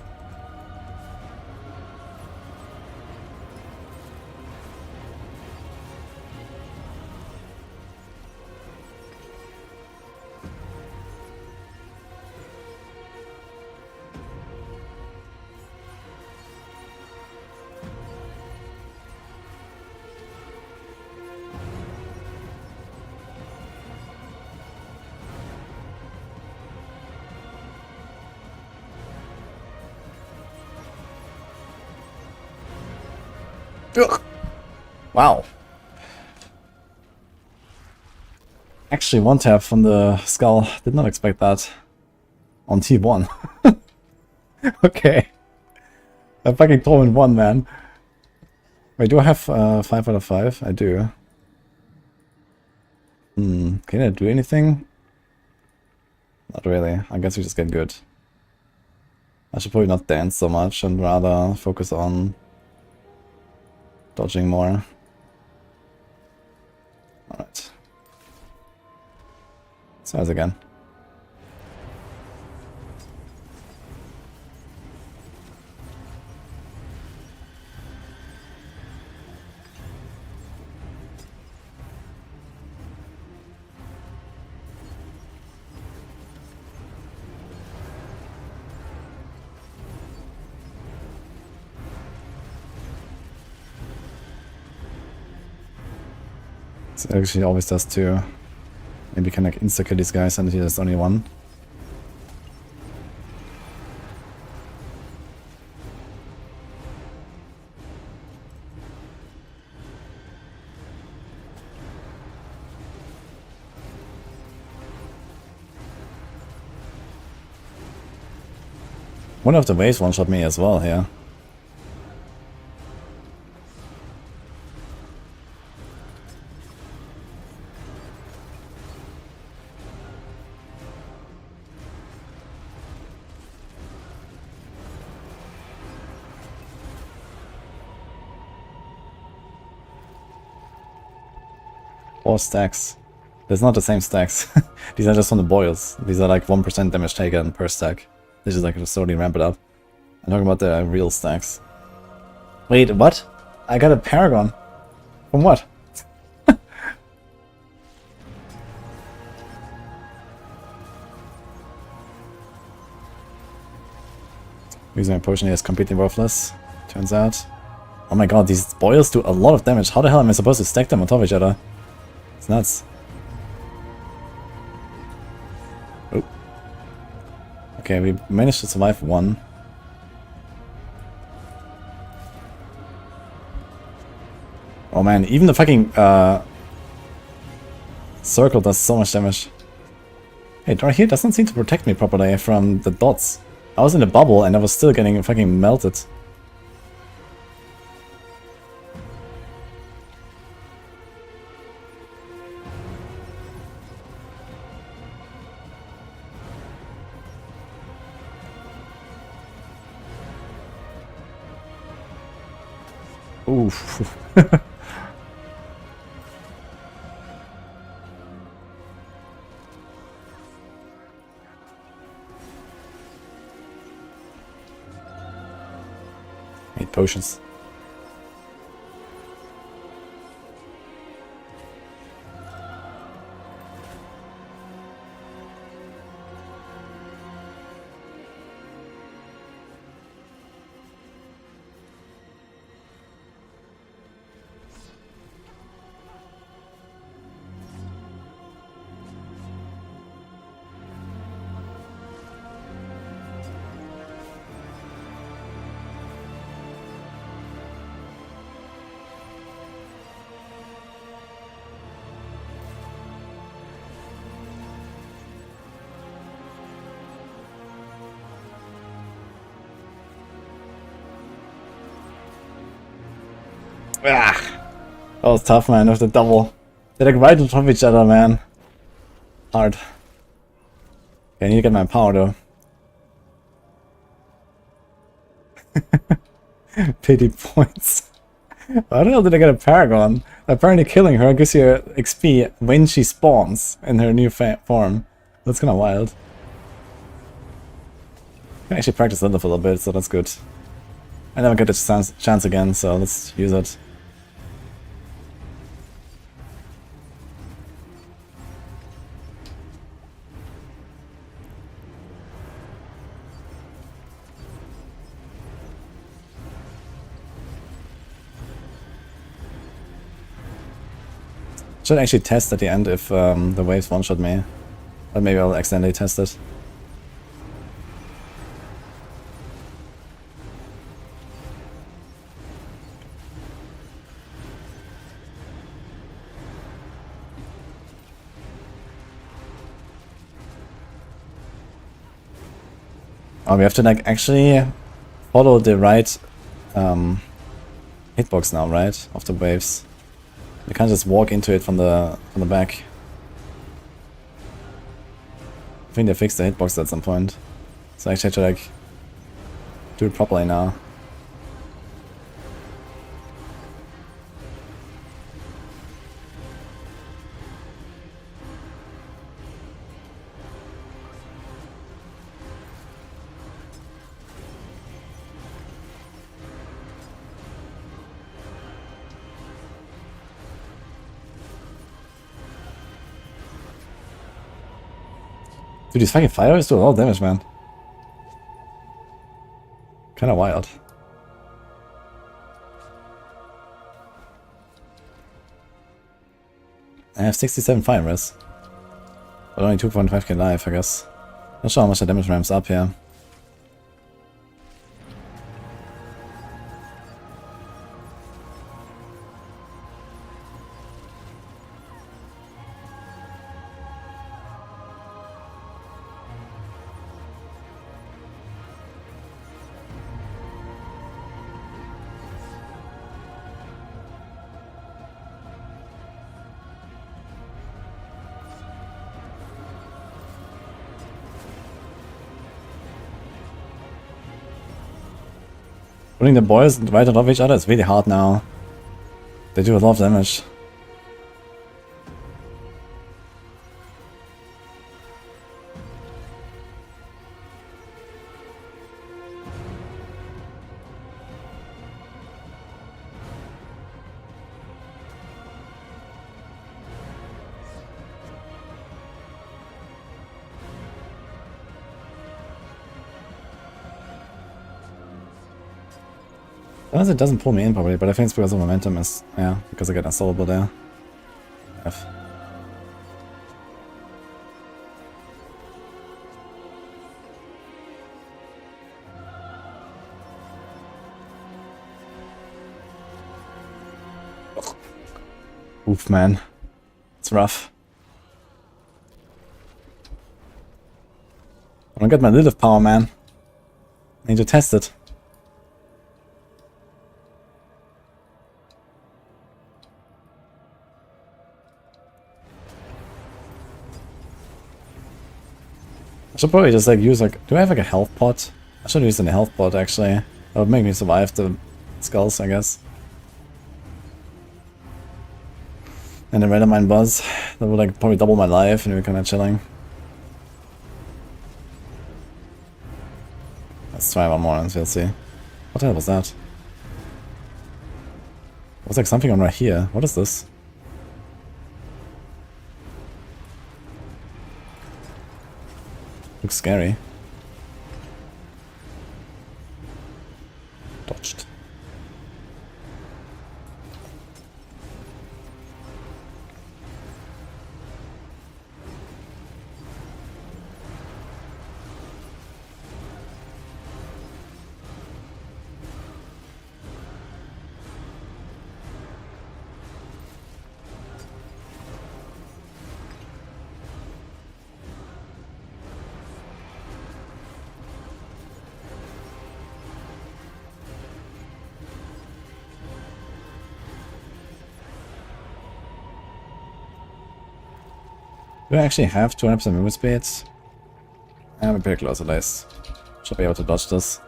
[SPEAKER 1] Ugh. Wow. Actually, one tap from the skull. Did not expect that. On T1. Okay. I fucking torment 1, man. Wait, do I have 5 out of 5? I do. Can I do anything? Not really. I guess we just get good. I should probably not dance so much and rather focus on dodging more. Alright. Size again. It actually always does too. Maybe can like insta-kill these guys and there's only one. One of the waves one-shot me as well here. Four stacks. There's not the same stacks. These are just from the boils. These are like 1% damage taken per stack. This is like to slowly ramp it up. I'm talking about the real stacks. Wait, what? I got a paragon. From what? Using my potion here is completely worthless, turns out. Oh my god, these boils do a lot of damage. How the hell am I supposed to stack them on top of each other? It's nuts. Oh. Okay, we managed to survive one. Oh man, even the fucking circle does so much damage. Hey, right here doesn't seem to protect me properly from the dots. I was in a bubble and I was still getting fucking melted. Oof. 8 potions. Ah, that was tough, man, with the double. They're like right on top of each other, man. Hard. Okay, I need to get my power though. Pity points. How the hell did I get a Paragon? Apparently killing her gives you XP when she spawns in her new form. That's kinda wild. I can actually practice Lilith a little bit, so that's good. I never get a chance again, so let's use it. Should actually test at the end if the waves one-shot me. But maybe I'll accidentally test it. Oh, we have to like actually follow the right hitbox now, right? Of the waves. We can't just walk into it from the back. I think they fixed the hitbox at some point. So I actually have to like do it properly now. Dude, these fucking fires do a lot of damage, man. Kinda wild. I have 67 fire res. But only 2.5k life, I guess. Not sure how much the damage ramps up here. Putting the boys right on top of each other is really hard now. They do a lot of damage. Sometimes it doesn't pull me in probably, but I think it's because of momentum is, yeah, because I get unstoppable there. F. Oof, man. It's rough. I don't get my Lilith power, man. I need to test it. I should probably just like use like, do I have like a health pot? I should use a health pot actually. That would make me survive the skulls, I guess. And a Redamine Buzz. That would like probably double my life and we're kinda chilling. Let's try one more and we'll see. What the hell was that? It was like something on right here. What is this? Looks scary. Dodged. Do I actually have 200% movement speed? I'm pretty close at least. Should be able to dodge this.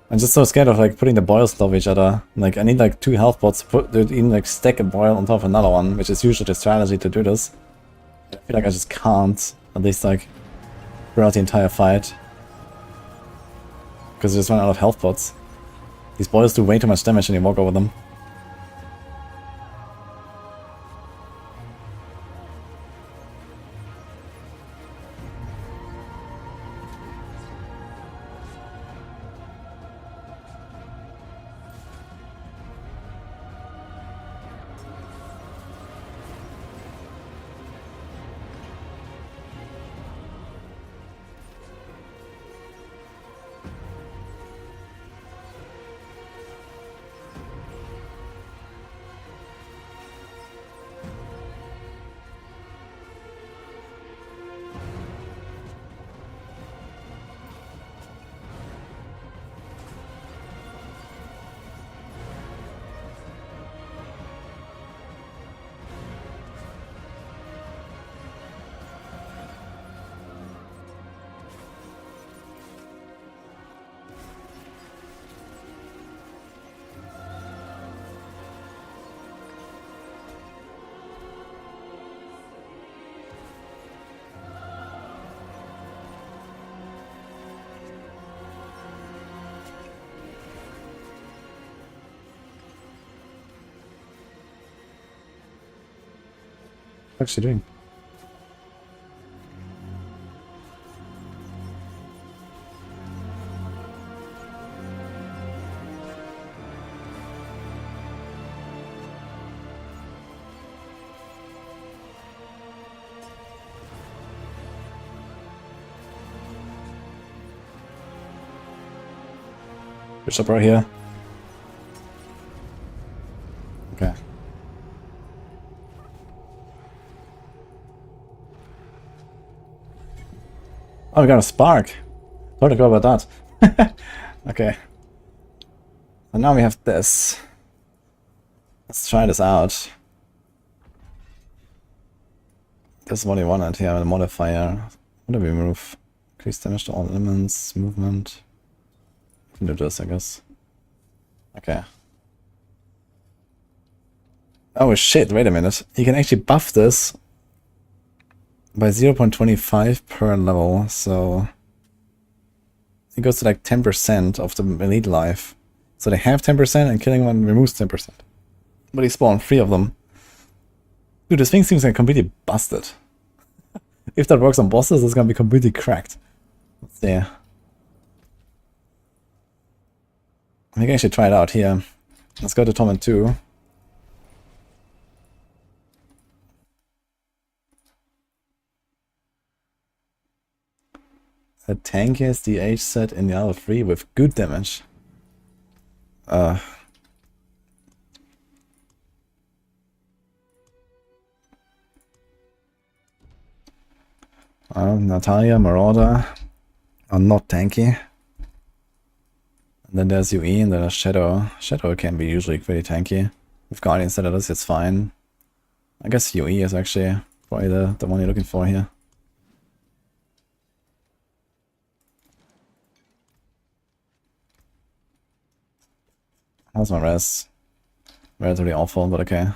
[SPEAKER 1] I'm just so scared of like putting the boils on top of each other. Like I need like 2 health pots to put even like stack a boil on top of another one, which is usually the strategy to do this. I feel like I just can't, at least like throughout the entire fight. Because I just run out of health pots. These boils do way too much damage when you walk over them. What's she doing? Bishop right here. Okay. Oh, we got a spark. Totally forgot about that. Okay. So now we have this. Let's try this out. This is what we wanted here, the modifier. What do we move? Increase damage to all elements, movement. We can do this, I guess. Okay. Oh shit, wait a minute. You can actually buff this by 0.25 per level, so it goes to like 10% of the elite life. So they have 10% and killing one removes 10%. But he spawned 3 of them. Dude, this thing seems like completely busted. If that works on bosses, it's gonna be completely cracked. Let's see. We can actually try it out here. Let's go to Torment 2. The tankiest DH set in Diablo 3 with good damage. Natalia, Marauder are not tanky. And then there's UE and then there's Shadow. Shadow can be usually pretty tanky. With Guardian instead of this, it's fine. I guess UE is actually probably the one you're looking for here. How's my res? Relatively awful, but okay.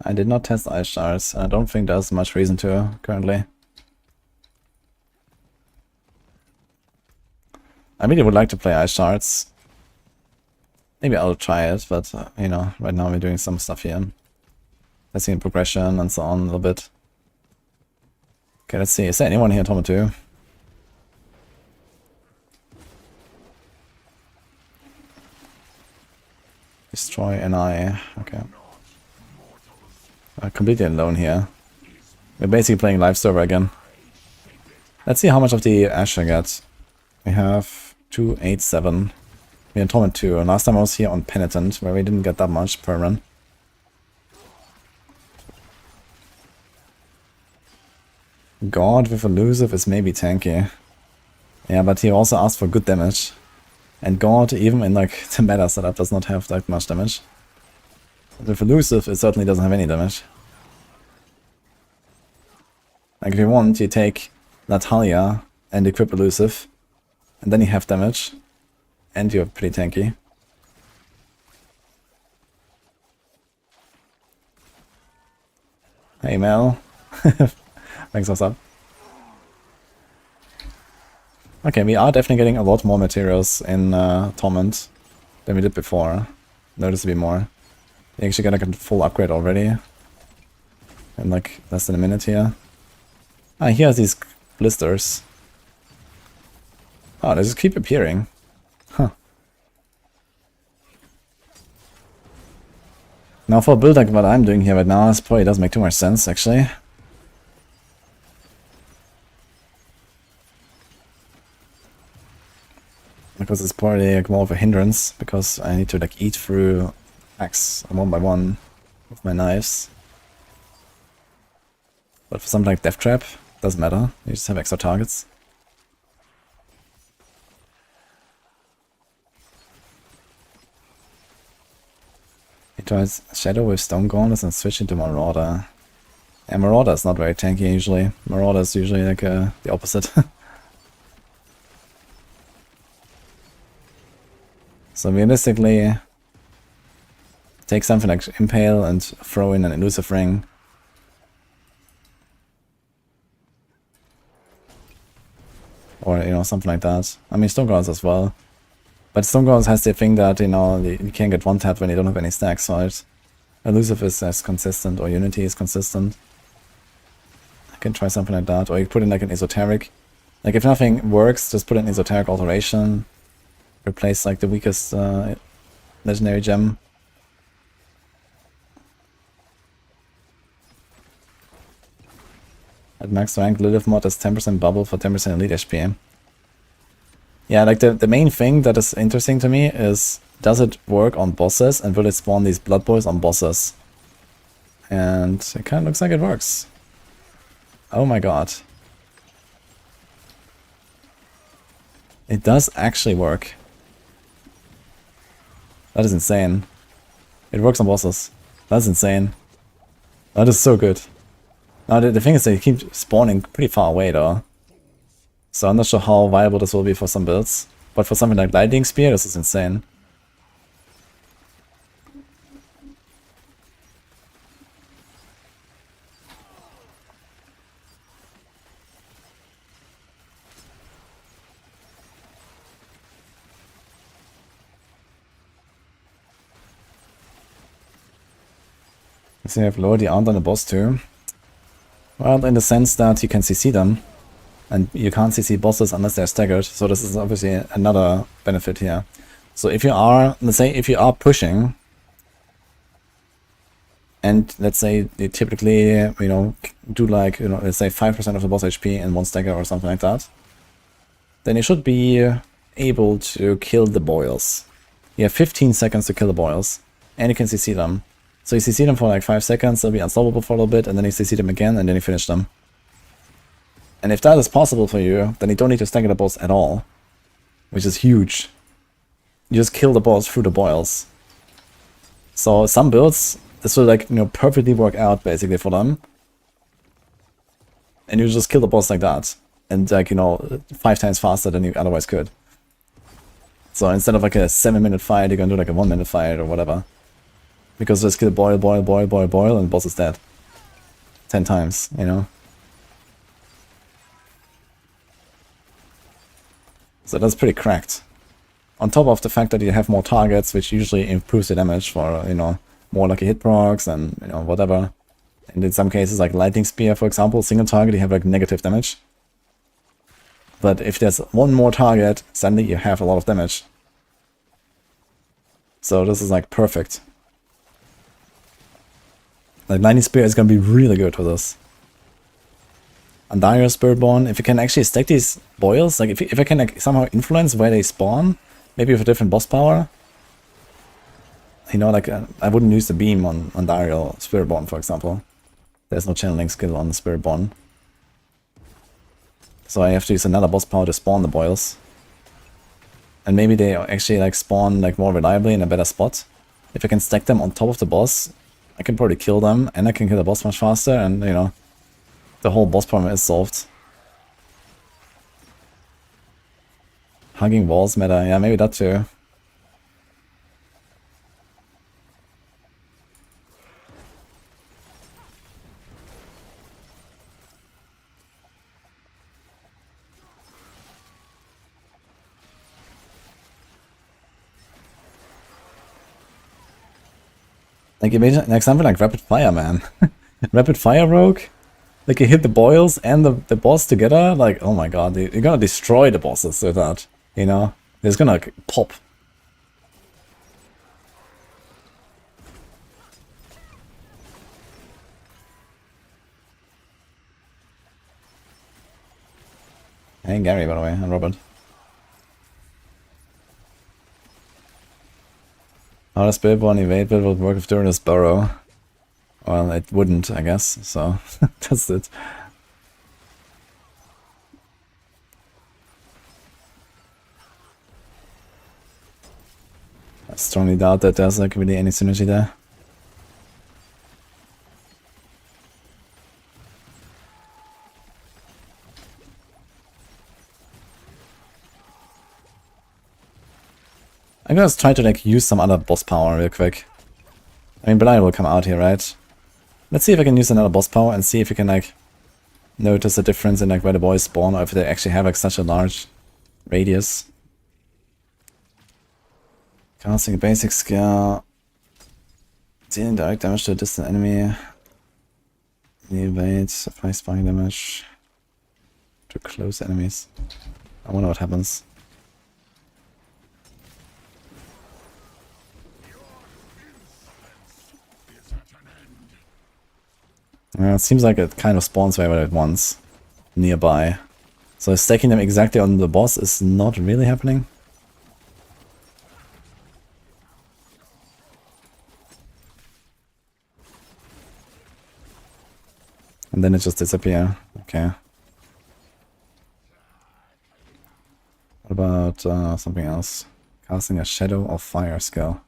[SPEAKER 1] I did not test Ice Shards, and I don't think there's much reason to currently. I really would like to play Ice Shards. Maybe I'll try it, but you know, right now we're doing some stuff here. Let's see in progression and so on a little bit. Okay, let's see. Is there anyone here, Torment 2? Destroy NI. Okay. Completely alone here. We're basically playing live server again. Let's see how much of the Ash I get. We have 287. We're in Torment 2. And last time I was here on Penitent, where we didn't get that much per run. God with Elusive is maybe tanky. Yeah, but he also asked for good damage. And God, even in like the meta setup, does not have that much damage. With Elusive, it certainly doesn't have any damage. Like if you want, you take Natalia and equip Elusive, and then you have damage, and you're pretty tanky. Hey Mel. Thanks for sub. Okay, we are definitely getting a lot more materials in Torment than we did before. Noticeably more. We actually got like a full upgrade already. In like less than a minute here. Ah, here's these blisters. Oh, they just keep appearing. Huh. Now for a build like what I'm doing here right now, this probably doesn't make too much sense actually. Because it's probably like more of a hindrance, because I need to like eat through axe one by one with my knives. But for something like Death Trap, doesn't matter, you just have extra targets. He tries Shadow with Stone Gauntlets and switch into Marauder. And Marauder is not very tanky usually. Marauder is usually like the opposite. So realistically, take something like Impale and throw in an Elusive Ring. Or, you know, something like that. I mean, Stone Guards as well. But Stormguard has the thing that, you know, you can't get one tapped when you don't have any stacks, right? Elusive is as consistent, or Unity is consistent. I can try something like that, or you put in like an Esoteric. Like if nothing works, just put in Esoteric Alteration. Replace like the weakest legendary gem. At max rank, Lilith mod is 10% bubble for 10% elite HP. Yeah, like the main thing that is interesting to me is, does it work on bosses, and will it spawn these blood boys on bosses? And it kind of looks like it works. Oh my god. It does actually work. That is insane. It works on bosses. That's insane. That is so good. Now the thing is they keep spawning pretty far away though. So I'm not sure how viable this will be for some builds. But for something like Lightning Spear, this is insane. So you have lowered the armor on the boss too. Well, in the sense that you can CC them. And you can't CC bosses unless they're staggered, so this is obviously another benefit here. So if you are, let's say, if you are pushing, and let's say you typically, you know, do like, you know, let's say 5% of the boss HP in one stagger or something like that, then you should be able to kill the boils. You have 15 seconds to kill the boils, and you can CC them. So you CC them for like 5 seconds, they'll be unstoppable for a little bit, and then you CC them again, and then you finish them. And if that is possible for you, then you don't need to stagger the boss at all, which is huge. You just kill the boss through the boils. So some builds, this will like, you know, perfectly work out basically for them. And you just kill the boss like that. And like, you know, 5 times faster than you otherwise could. So instead of like a 7-minute fight, you're gonna do like a 1-minute fight or whatever. Because just kill boil, boil, boil, boil, boil, and the boss is dead. 10 times, you know? So that's pretty cracked. On top of the fact that you have more targets, which usually improves the damage for, you know, more lucky hit procs and, you know, whatever. And in some cases, like Lightning Spear, for example, single target, you have like negative damage. But if there's one more target, suddenly you have a lot of damage. So this is like perfect. Like Lightning Spear is gonna be really good for this. Andario Spiritborn, if you can actually stack these boils, like if I can like somehow influence where they spawn, maybe with a different boss power. You know, like I wouldn't use the beam on Andario Spiritborn, for example. There's no channeling skill on the Spiritborn. So I have to use another boss power to spawn the boils. And maybe they actually like spawn like more reliably in a better spot. If I can stack them on top of the boss, I can probably kill them, and I can kill the boss much faster, and you know, the whole boss problem is solved. Hugging walls meta, yeah, maybe that too. Like imagine like something like Rapid Fire, man. Rapid Fire Rogue? Like you hit the boils and the boss together, like oh my god, you're gonna destroy the bosses with that, you know? It's gonna like, pop. Hey Gary, by the way, and Robert. How does Spiritborn evade build would work if during this burrow? Well, it wouldn't, I guess, so that's it. I strongly doubt that there's like really any synergy there. I'm gonna try to like use some other boss power real quick. I mean, Belial will come out here, right? Let's see if I can use another boss power and see if we can like notice a difference in like where the boys spawn, or if they actually have like such a large radius. Casting a basic skill. Dealing direct damage to a distant enemy. Evade, apply sparking damage to close enemies. I wonder what happens. It seems like it kind of spawns right at once nearby. So stacking them exactly on the boss is not really happening. And then it just disappears. Okay. What about something else? Casting a shadow or fire skill.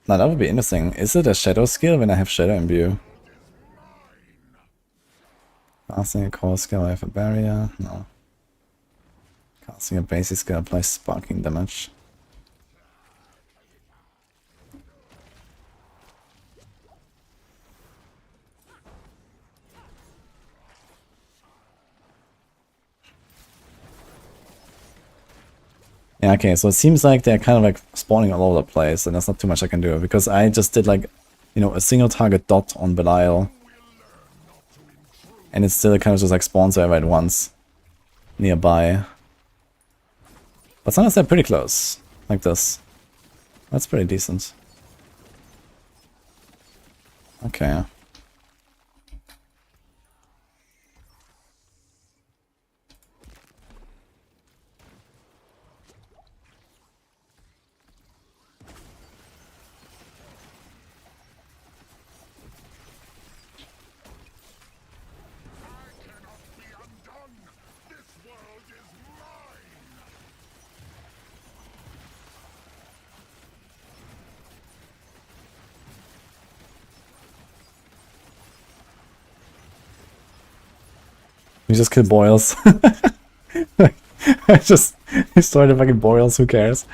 [SPEAKER 1] Now that would be interesting. Is it a shadow skill when I have shadow imbue? Casting a core skill, I have a barrier? No. Casting a basic skill, applies sparking damage. Yeah, okay, so it seems like they're kind of like spawning all over the place, and there's not too much I can do, because I just did like, you know, a single target dot on Belial. And it's still kind of just like spawns over at once. Nearby. But sometimes they're pretty close. Like this. That's pretty decent. Okay. We just kill boils. I just destroyed the fucking boils, who cares?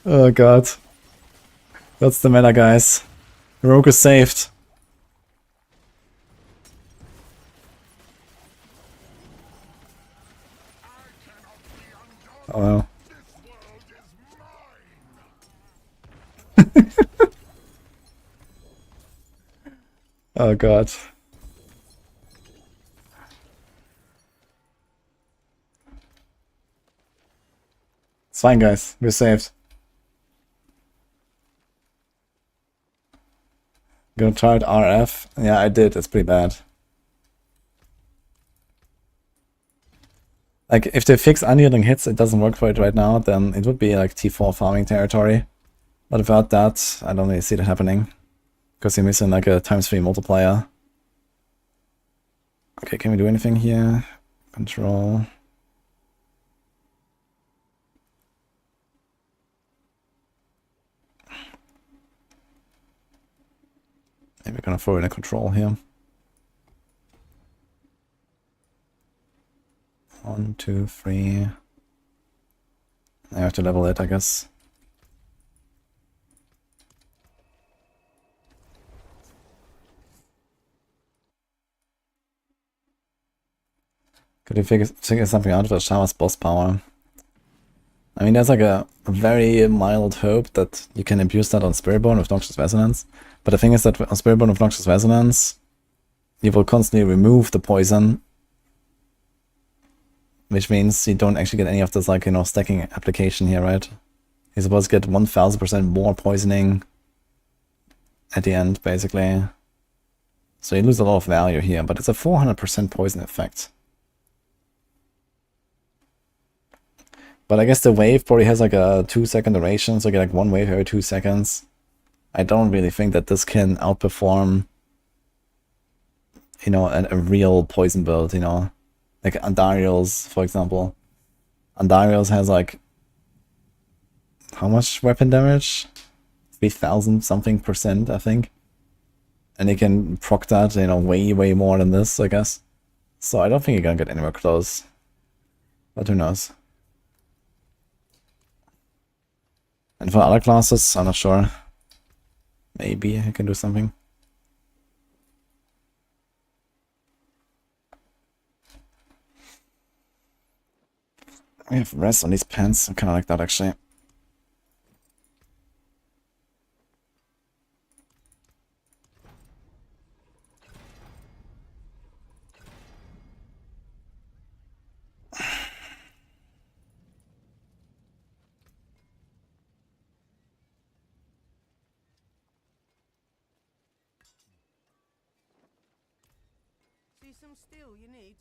[SPEAKER 1] Oh god. That's the meta, guys. Rogue is saved. Oh well. Oh god. It's fine, guys. We're saved. Gonna try it RF. Yeah, I did. It's pretty bad. Like, if they fix unyielding hits, it doesn't work for it right now, then it would be like T4 farming territory. But without that, I don't really see that happening. Because you're missing like a ×3 multiplier. Okay, can we do anything here? Control. Maybe we're gonna throw in a control here. 1, 2, 3. I have to level it, I guess. Could you figure something out with Shama's boss power? I mean, there's like a very mild hope that you can abuse that on Spiritborn with Noxious Resonance. But the thing is that on Spiritborn with Noxious Resonance, you will constantly remove the poison. Which means you don't actually get any of this, like, you know, stacking application here, right? You're supposed to get 1000% more poisoning at the end, basically. So you lose a lot of value here, but it's a 400% poison effect. But I guess the wave probably has like a 2-second duration, so you get like 1 wave every 2 seconds. I don't really think that this can outperform, you know, a real poison build, you know. Like Andariel's, for example. Andariel's has like, how much weapon damage? 3000 something %, I think. And you can proc that, you know, way more than this, I guess. So I don't think you're gonna get anywhere close. But who knows? And for other classes, I'm not sure. Maybe I can do something. We have rest on these pants. I kind of like that actually.
[SPEAKER 6] See some steel you need?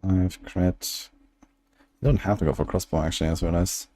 [SPEAKER 1] I have crit. You don't have to go for crossbow actually, as well as.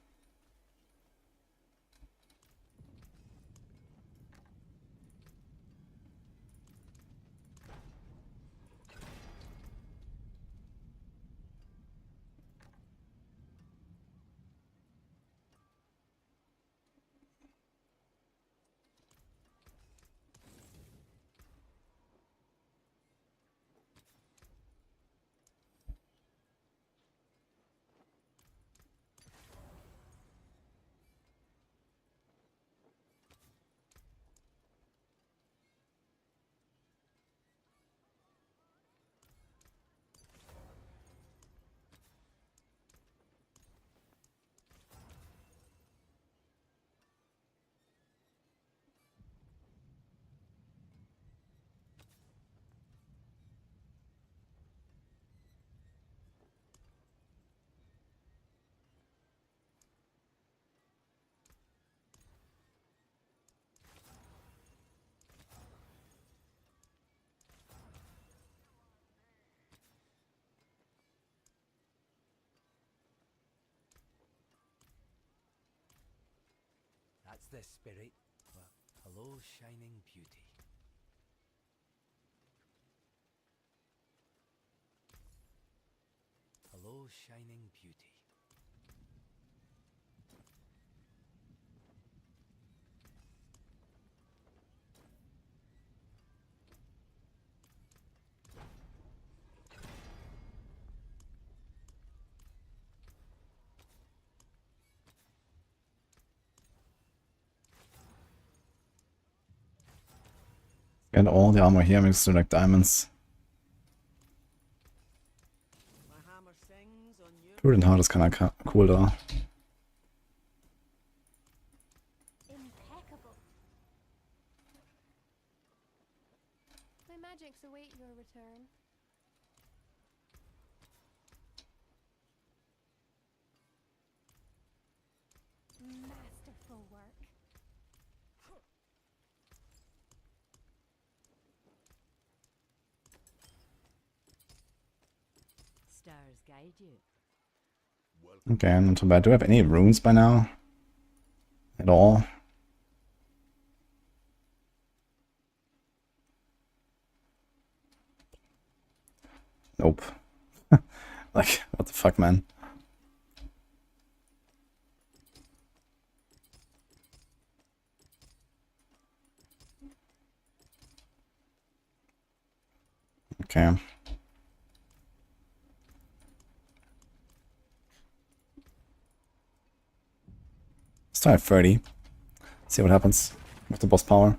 [SPEAKER 4] That's the spirit. Well, hello, shining beauty. Hello, shining beauty.
[SPEAKER 1] Get all the armor here makes it like diamonds.
[SPEAKER 6] My hammer sings on your
[SPEAKER 1] Prudent heart is kind of cool though.
[SPEAKER 2] Impeccable. My magics await your return. Masterful work.
[SPEAKER 5] Stars guide you.
[SPEAKER 1] Okay, not too bad. Do I have any runes by now? At all? Nope. Like, what the fuck, man? Okay. Let's try 30. See what happens with the boss power.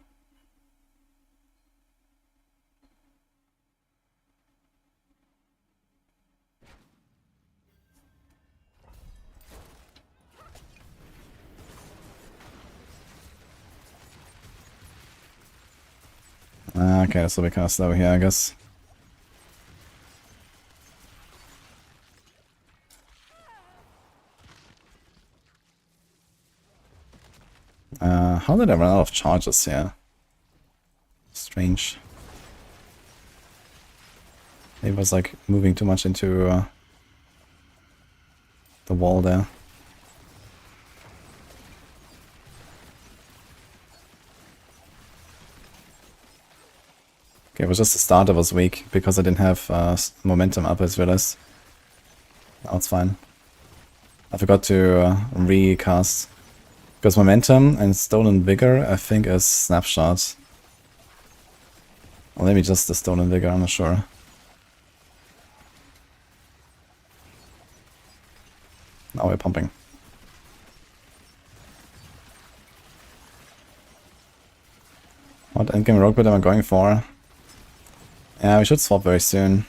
[SPEAKER 1] Okay, this will be kind of slow here, I guess. How did I run out of charges here? Strange. Maybe I was like moving too much into the wall there. Okay, it was just the start that was weak because I didn't have momentum up as well as. Now it's fine. I forgot to recast. Because momentum and stolen vigor, I think, is snapshot. Or maybe just the Stone and Vigor, I'm not sure. Now we're pumping. What endgame rogue build am I going for? Yeah, we should swap very soon.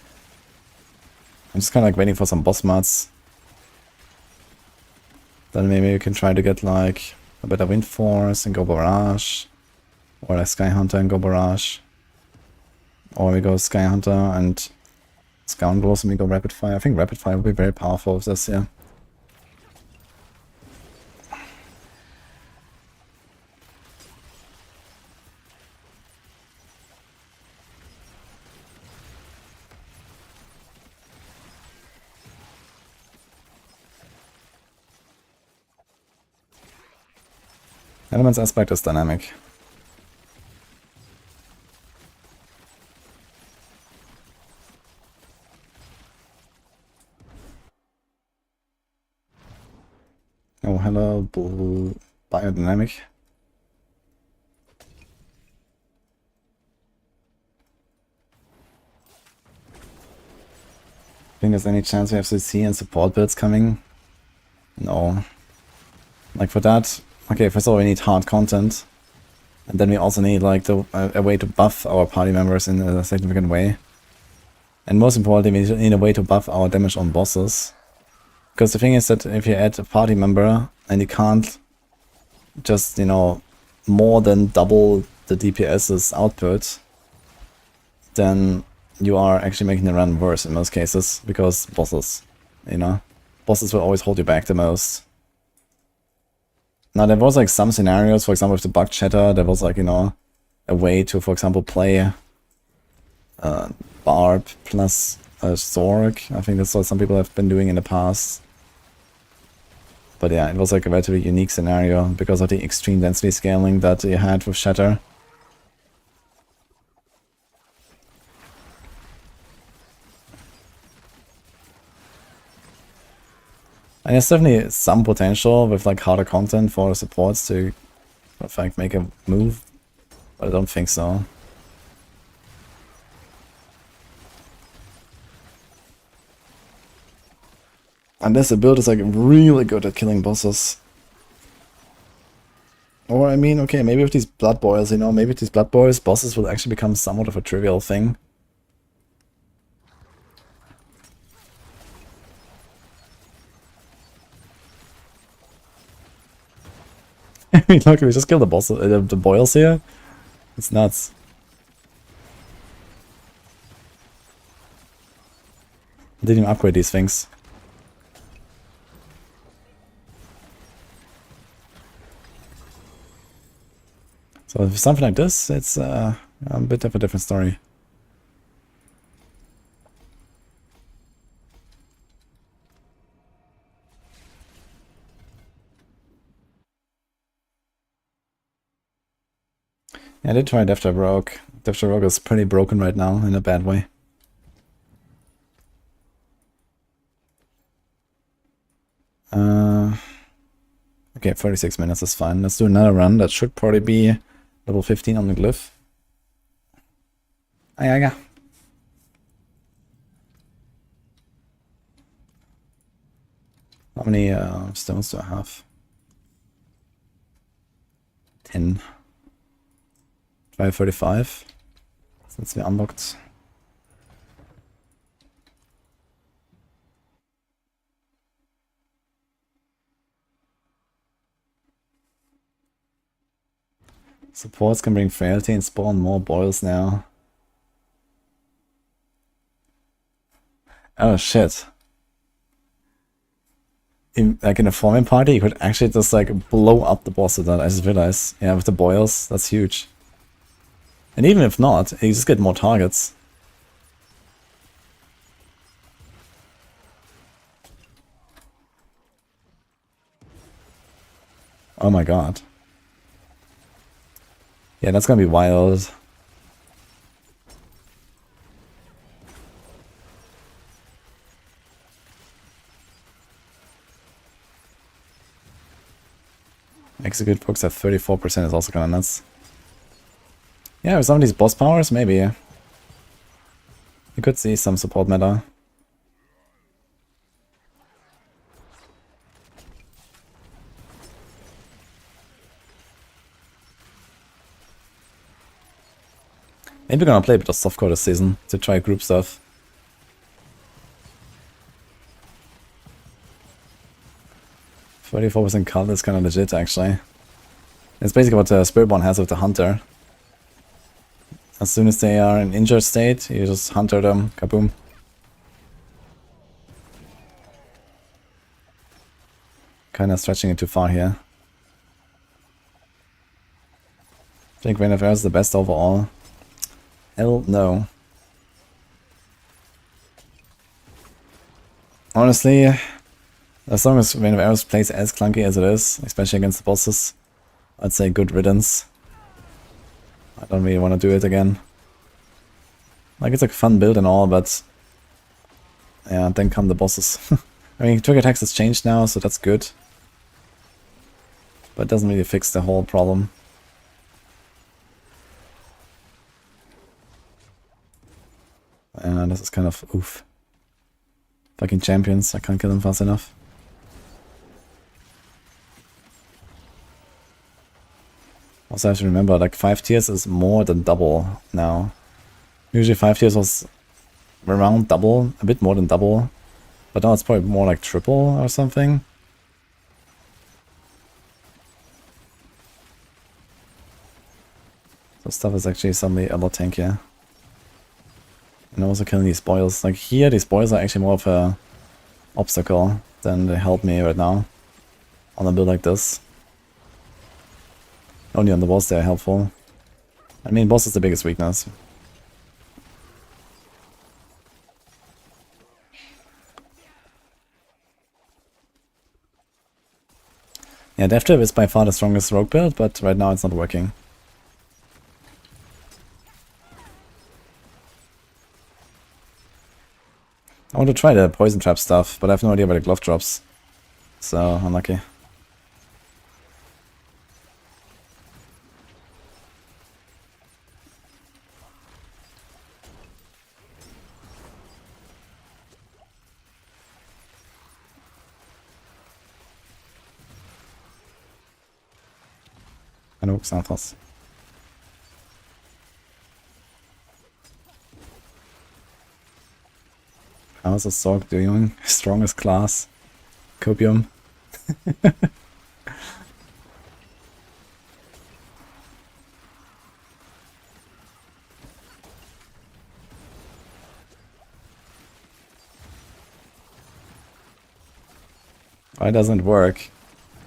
[SPEAKER 1] I'm just kind of like waiting for some boss mods. Then maybe we can try to get like a better Wind Force and go Barrage. Or like Sky Hunter and go Barrage. Or we go Sky Hunter and Scoundrels and we go Rapid Fire. I think Rapid Fire would be very powerful with this, yeah. Elements aspect is dynamic. Oh, hello, biodynamic. Think there's any chance we have CC and support builds coming? No. Like for that, okay, first of all we need hard content. And then we also need like a way to buff our party members in a significant way. And most importantly, we need a way to buff our damage on bosses. Because the thing is that if you add a party member and you can't just, you know, more than double the DPS's output, then you are actually making the run worse in most cases. Because bosses, you know, bosses will always hold you back the most. Now there was like some scenarios, for example with the bug chatter, there was like, you know, a way to, for example, play Barb plus Zorg. I think that's what some people have been doing in the past. But yeah, it was like a relatively unique scenario because of the extreme density scaling that you had with Shatter. And there's definitely some potential with like harder content for the supports to, in fact, make a move, but I don't think so. Unless the build is like really good at killing bosses. Or I mean, okay, maybe with these Blood Boils, you know, maybe with these Blood Boils, bosses will actually become somewhat of a trivial thing. Look, we just killed the boss, the boils here. It's nuts. I didn't even upgrade these things. So if something like this, it's a bit of a different story. Yeah, I did try Death Trap Rogue. Death Trap Rogue is pretty broken right now, in a bad way. Okay, 36 minutes is fine. Let's do another run. That should probably be level 15 on the glyph. Ayaga. How many stones do I have? 10. Try 35. Since we unlocked. Supports can bring frailty and spawn more boils now. Oh shit. Like in a forming party, you could actually just like blow up the boss with that. I just realized. Yeah, with the boils, that's huge. And even if not, you just get more targets. Oh my god. Yeah, that's gonna be wild. Execute books at 34% is also kinda nuts. Yeah, with some of these boss powers, maybe. You could see some support meta. Maybe we're gonna play a bit of softcore this season to try group stuff. 44% cult is kind of legit, actually. It's basically what the Spiritborn has with the Hunter. As soon as they are in injured state, you just Hunter them, kaboom. Kinda stretching it too far here. I think Reign of Air is the best overall. Hell no. Honestly, as long as Reign of Arrows plays as clunky as it is, especially against the bosses, I'd say good riddance. I don't really want to do it again. Like, it's a fun build and all, but yeah, then come the bosses. I mean, trigger text has changed now, so that's good. But it doesn't really fix the whole problem. And this is kind of oof. Fucking champions, I can't kill them fast enough. Also, I have to remember, like, 5 tiers is more than double now. Usually 5 tiers was around double, a bit more than double. But now it's probably more like triple or something. So stuff is actually suddenly a lot tankier. And also killing these boils. Like here, these boils are actually more of a obstacle than they help me right now. On a build like this. Only on the boss they're helpful. I mean, boss is the biggest weakness. Yeah, Death Trip is by far the strongest rogue build, but right now it's not working. I want to try the poison trap stuff, but I have no idea where the glove drops. So, unlucky. I know, Xanathos. How's the Sorg doing? Strongest class. Copium. Why doesn't it work?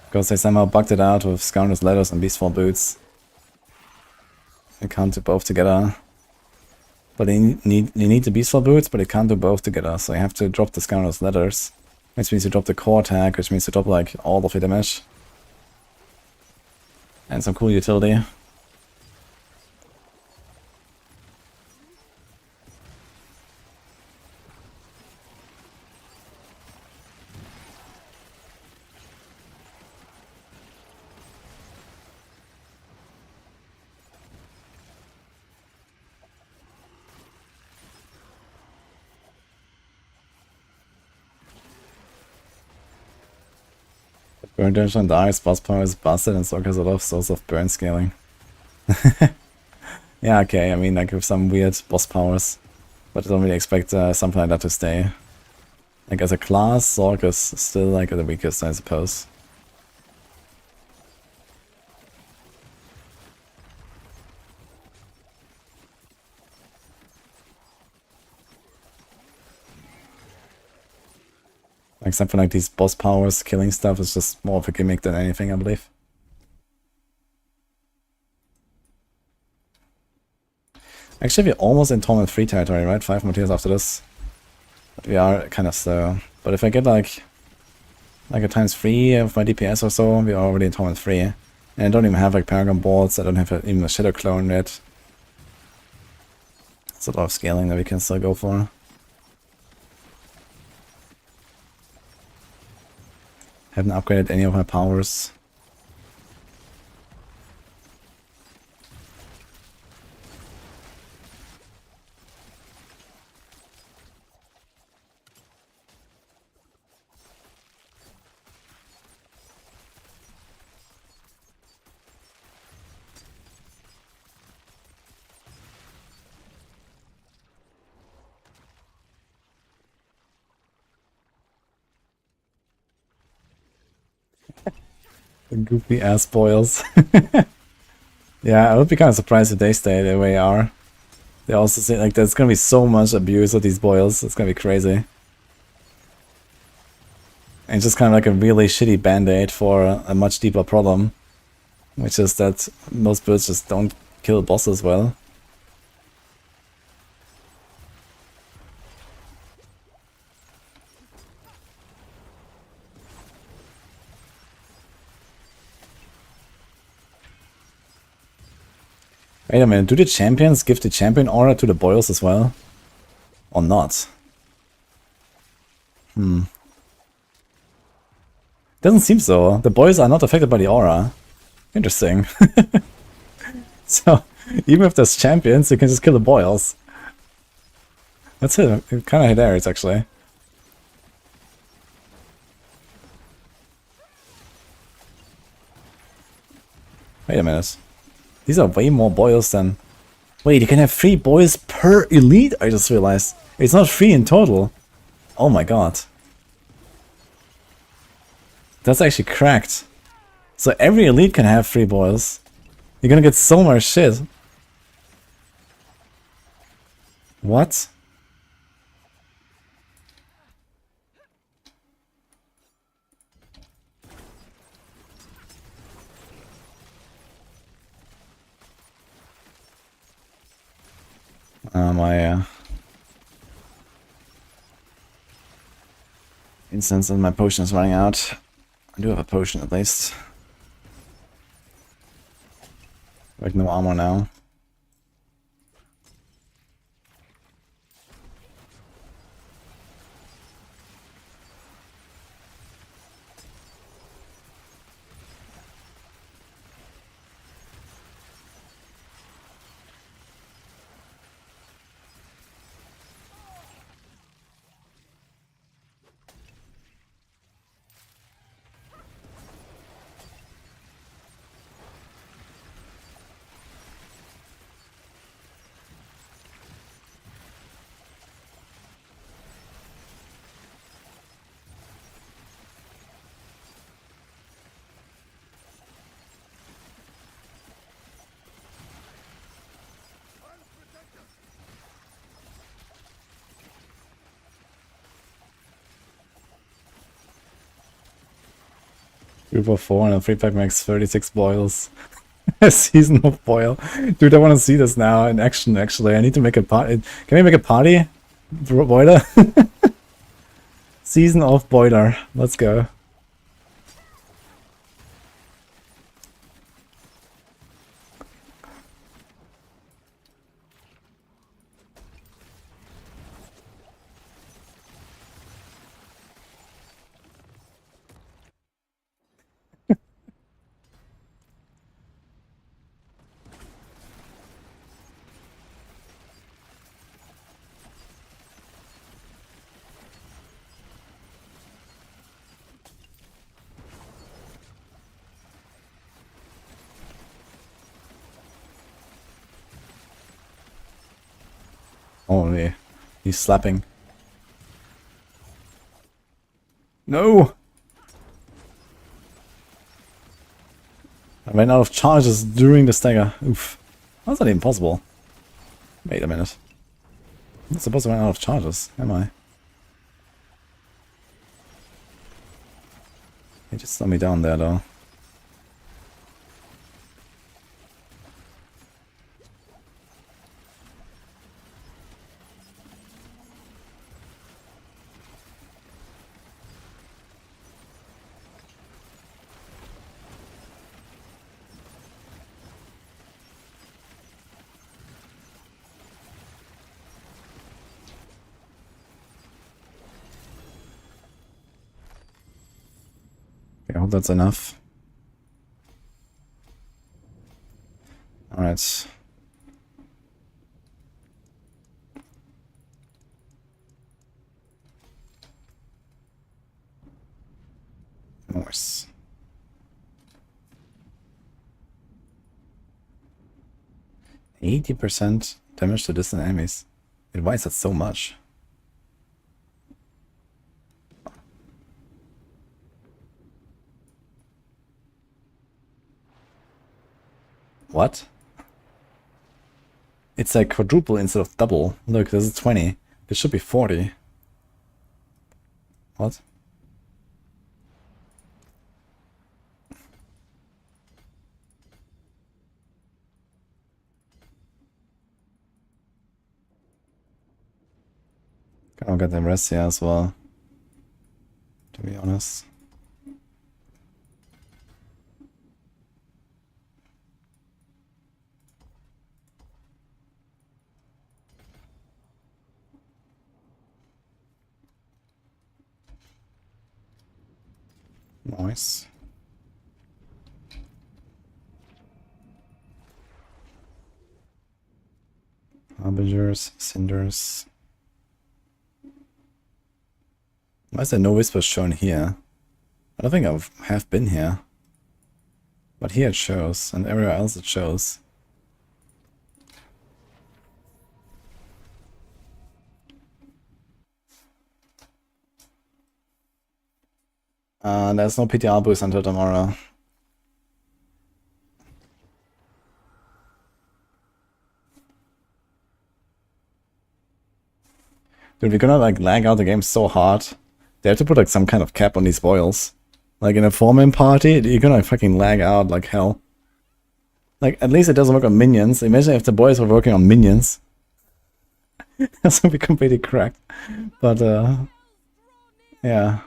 [SPEAKER 1] Because they somehow bugged it out with Scoundrel's Letters and Beastfall Boots. They can't do both together. But they need the Beastfall Boots, but they can't do both together, so you have to drop the Scoundrel's Letters. Which means you drop the core attack, which means you drop like all of your damage. And some cool utility. Burn Dungeon dies, boss power is busted, and Sorg has a lot of source of burn scaling. Yeah, okay, I mean, like with some weird boss powers. But I don't really expect something like that to stay. Like as a class, Sorg is still like the weakest, I suppose. Like something like these boss powers, killing stuff is just more of a gimmick than anything, I believe. Actually, we're almost in Torment 3 territory, right? 5 more tiers after this. But we are kind of slow. But if I get like a times 3 of my DPS or so, we're already in Torment 3. And I don't even have like Paragon boards, I don't have even a Shadow Clone yet. That's a lot of scaling that we can still go for. Haven't upgraded any of my powers. The goofy ass boils. Yeah, I would be kind of surprised if they stay the way they are. They also say like there's gonna be so much abuse of these boils. It's gonna be crazy. And it's just kind of like a really shitty band-aid for a much deeper problem, which is that most builds just don't kill bosses well. Wait a minute, do the champions give the champion aura to the boils as well? Or not? Doesn't seem so. The boils are not affected by the aura. Interesting. So, even if there's champions, you can just kill the boils. That's it. Kind of hilarious, actually. Wait a minute. These are way more boils than... Wait, you can have 3 boils per elite? I just realized. It's not 3 in total. Oh my god. That's actually cracked. So every elite can have 3 boils. You're gonna get so much shit. What? My incense and my potion is running out. I do have a potion at least. Like no armor now. Group of 4 and a 3-pack makes 36 boils. A season of boil. Dude, I want to see this now in action, actually. I need to make a party. Can we make a party? Boiler? Season of boiler. Let's go. Oh, yeah. He's slapping. No! I ran out of charges during the stagger. Oof. How's that even possible? Wait a minute. I'm not supposed to run out of charges, am I? He just slowed me down there, though. I hope that's enough. Alright. Norse. 80% damage to distant enemies. Why is that so much? What? It's like quadruple instead of double. Look, this is 20. It should be 40. What? I'll get the rest here as well, to be honest. Nice. Harbingers, Cinders. Why is there no whispers shown here? I don't think I have been here. But here it shows, and everywhere else it shows. There's no PTR boost until tomorrow. Dude, we're gonna like lag out the game so hard. They have to put like some kind of cap on these boils. Like in a 4-man party, you're gonna fucking lag out like hell. Like at least it doesn't work on minions. Imagine if the boys were working on minions. That's gonna be completely cracked. But yeah.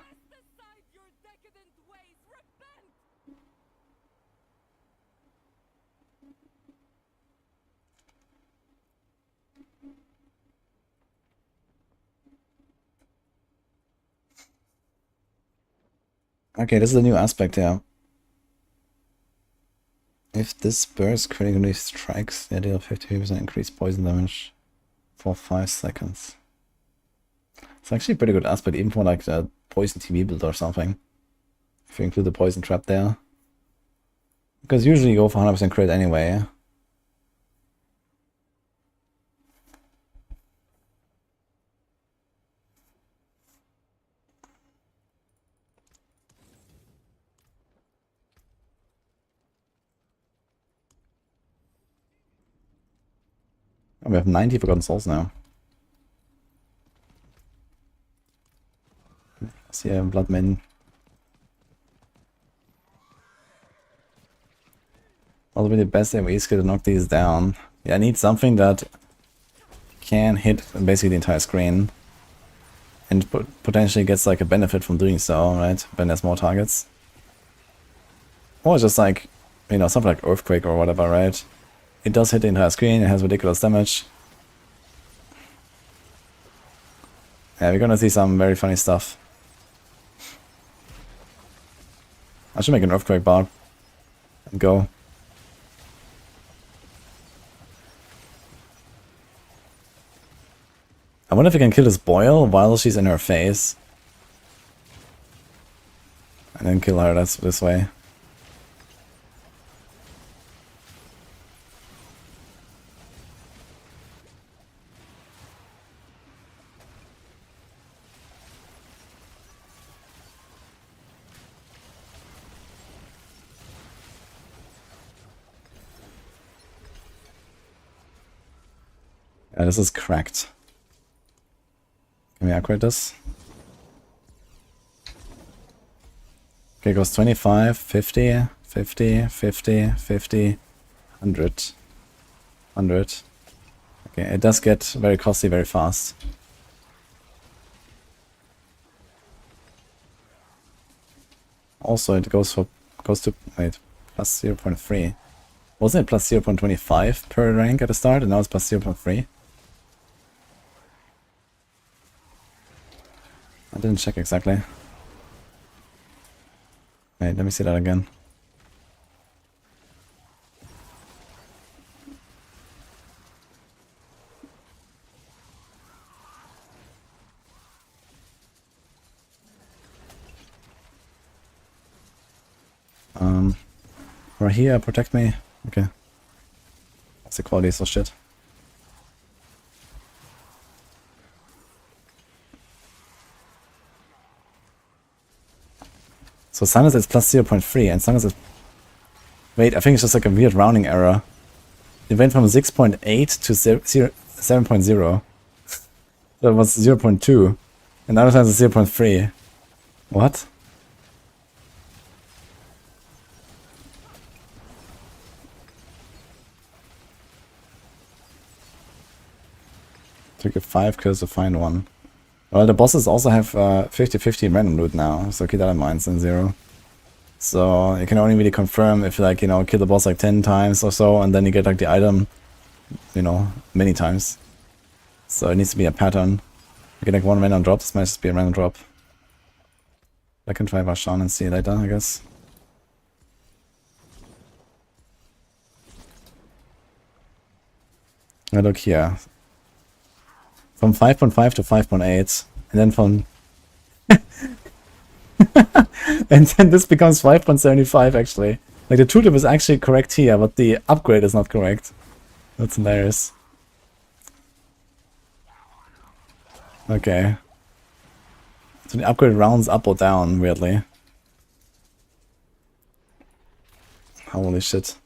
[SPEAKER 1] Okay, this is a new aspect here. If this burst critically strikes, they deal 50% increased poison damage for 5 seconds. It's actually a pretty good aspect, even for like the poison TV build or something. If you include the poison trap there. Because usually you go for 100% crit anyway. Oh, we have 90 Forgotten Souls now. See a Blood Maiden. What will be the best AoE skill to knock these down? Yeah, I need something that can hit basically the entire screen. And potentially gets like a benefit from doing so, right? When there's more targets. Or just like, you know, something like Earthquake or whatever, right? It does hit the entire screen, it has ridiculous damage. Yeah, we're gonna see some very funny stuff. I should make an Earthquake bar. And go. I wonder if we can kill this boil while she's in her face. And then kill her this way. Yeah, this is cracked. Can we upgrade this? Okay, it goes 25, 50, 50, 50, 50, 100. 100. Okay, it does get very costly very fast. Also, it goes to wait, plus 0.3. Wasn't it plus 0.25 per rank at the start, and now it's plus 0.3? I didn't check exactly. Wait, let me see that again. Right here, protect me. Okay. That's the quality, so shit. So Sinus is plus 0.3 and Sinus is... Wait, I think it's just like a weird rounding error. It went from 6.8 to 7.0. That was 0.2. And now it has a 0.3. What? Took a 5 kills to find one. Well, the bosses also have 50-50 random loot now, so keep that in mind, in 0. So you can only really confirm if, like, you know, kill the boss like 10 times or so, and then you get like the item, you know, many times. So it needs to be a pattern. You get like one random drop, this might just be a random drop. I can try Varshan and see later, I guess. Now look here. From 5.5 to 5.8, and then from... and then this becomes 5.75 actually. Like the tooltip is actually correct here, but the upgrade is not correct. That's hilarious. Okay. So the upgrade rounds up or down, weirdly. Holy shit.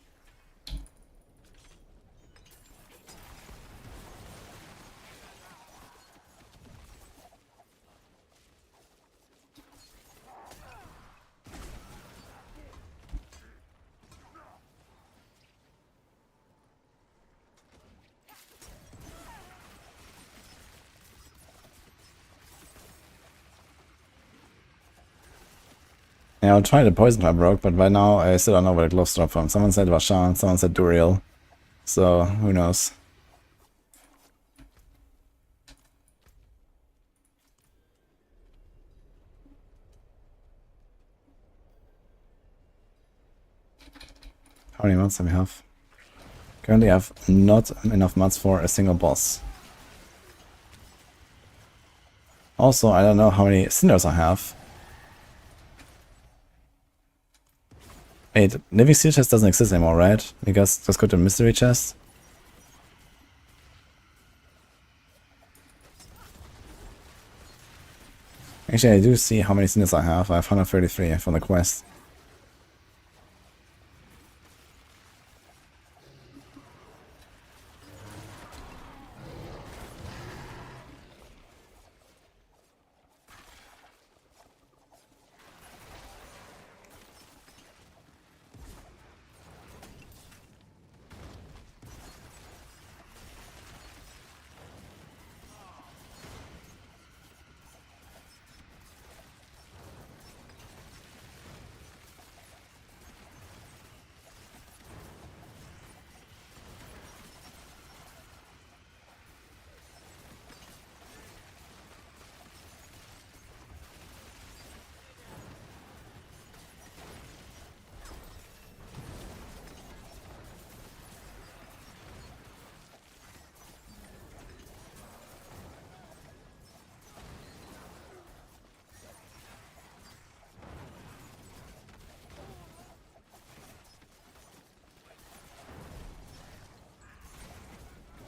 [SPEAKER 1] Yeah, I'll try the poison trap rogue, but right now I still don't know where the gloves drop from. Someone said Varshan, someone said Duriel. So, who knows? How many mods do we have? Currently I have not enough mods for a single boss. Also, I don't know how many cinders I have. Wait, living steel chest doesn't exist anymore, right? Because let's go to mystery chest. Actually, I do see how many cinders I have. I have 133 from the quest.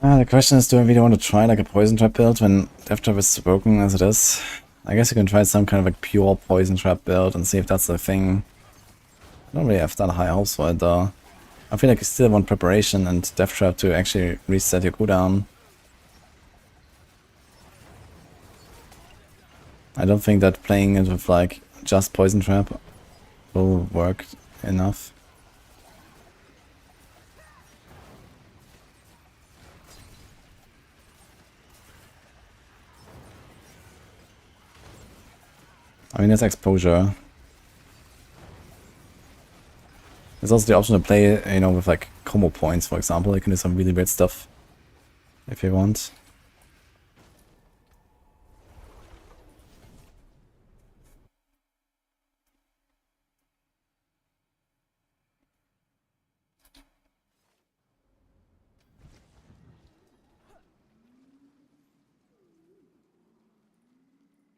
[SPEAKER 1] The question is, do I really want to try like a poison trap build when death trap is broken as it is? I guess you can try some kind of like pure poison trap build and see if that's the thing. I don't really have that high hopes for it though. I feel like you still want preparation and death trap to actually reset your cooldown. I don't think that playing it with like just poison trap will work enough. I mean, there's exposure. There's also the option to play, you know, with like combo points, for example. You can do some really weird stuff if you want.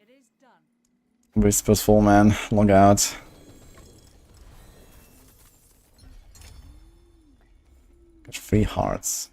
[SPEAKER 6] It is done.
[SPEAKER 1] Whisper's full, man. Log out. Got 3 hearts.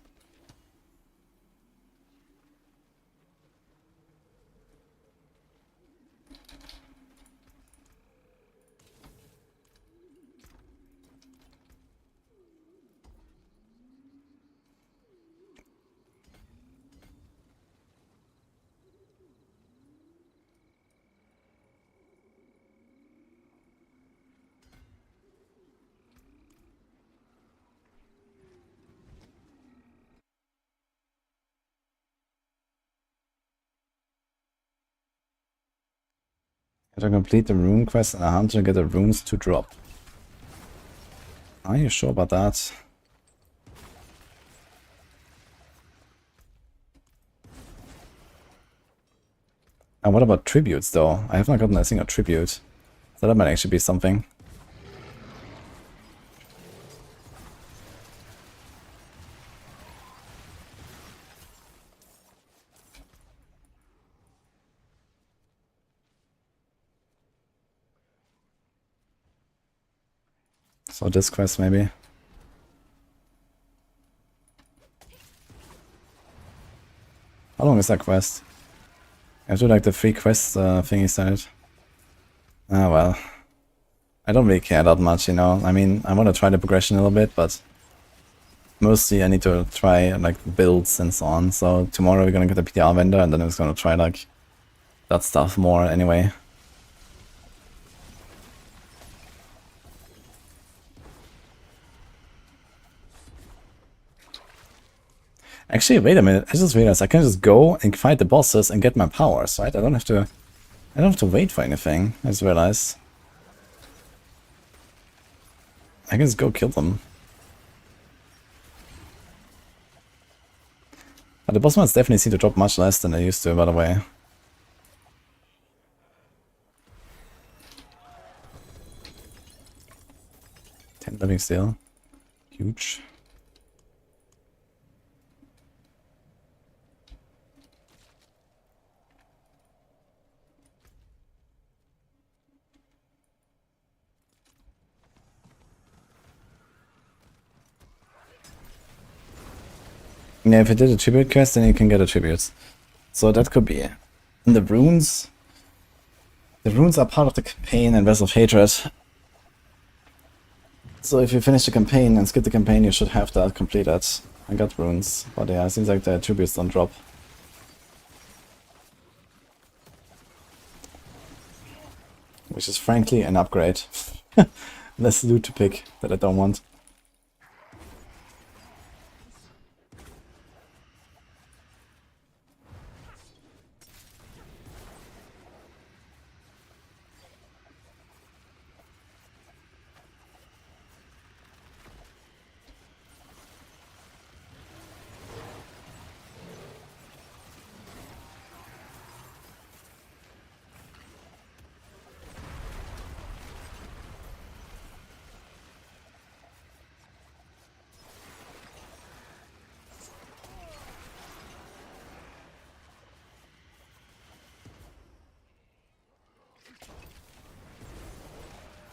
[SPEAKER 1] Have to complete the rune quest and a hunter get the runes to drop. Are you sure about that? And what about tributes though? I have not gotten a single tribute. So that might actually be something. So this quest maybe. How long is that quest? I do like the free quest thing he said. Ah well. I don't really care that much, you know. I mean, I want to try the progression a little bit, but mostly I need to try like builds and so on. So tomorrow we're gonna get the PTR vendor and then I'm just gonna try like that stuff more anyway. Actually, wait a minute. I just realized I can just go and fight the bosses and get my powers, right? I don't have to wait for anything. I just realized. I can just go kill them. But the boss ones definitely seem to drop much less than they used to, by the way. $10 living still. Huge. Yeah, if you did a tribute quest, then you can get attributes. So that could be. And the runes are part of the campaign and Vessel of Hatred. So if you finish the campaign and skip the campaign, you should have that completed. I got runes, but yeah, it seems like the attributes don't drop. Which is frankly an upgrade. Less loot to pick that I don't want.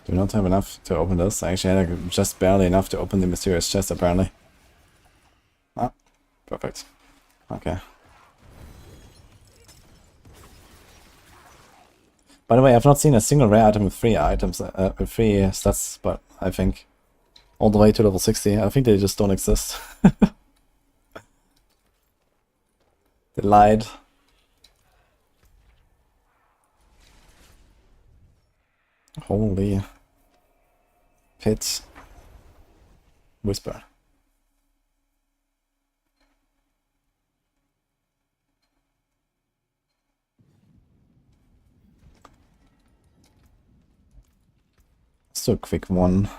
[SPEAKER 1] Do not have enough to open this. I actually had like just barely enough to open the mysterious chest, apparently. Ah, perfect. Okay. By the way, I've not seen a single rare item with 3 items, with 3 stats, but I think all the way to level 60. I think they just don't exist. They lied. Holy. Pit. Whisper. Let's do a quick one.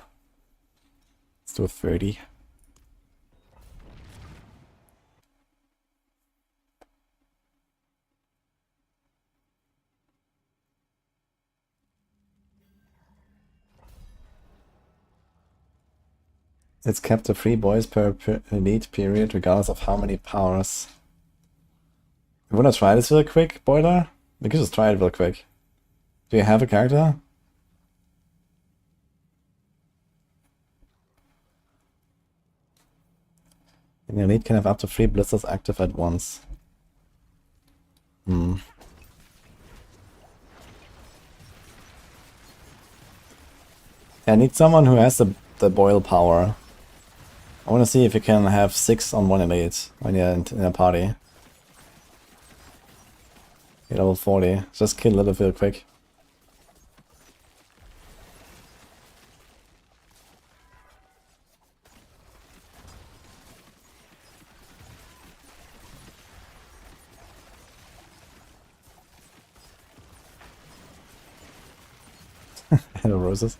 [SPEAKER 1] Let's do a 30. It's kept to 3 boys per elite period, regardless of how many powers. You wanna try this real quick, Boiler? We can just try it real quick. Do you have a character? An elite can have up to 3 blisters active at once. I need someone who has the boil power. I want to see if you can have 6 on one elite when you're in a party. You're level 40. Just kill Lilith real quick. Bed of Roses.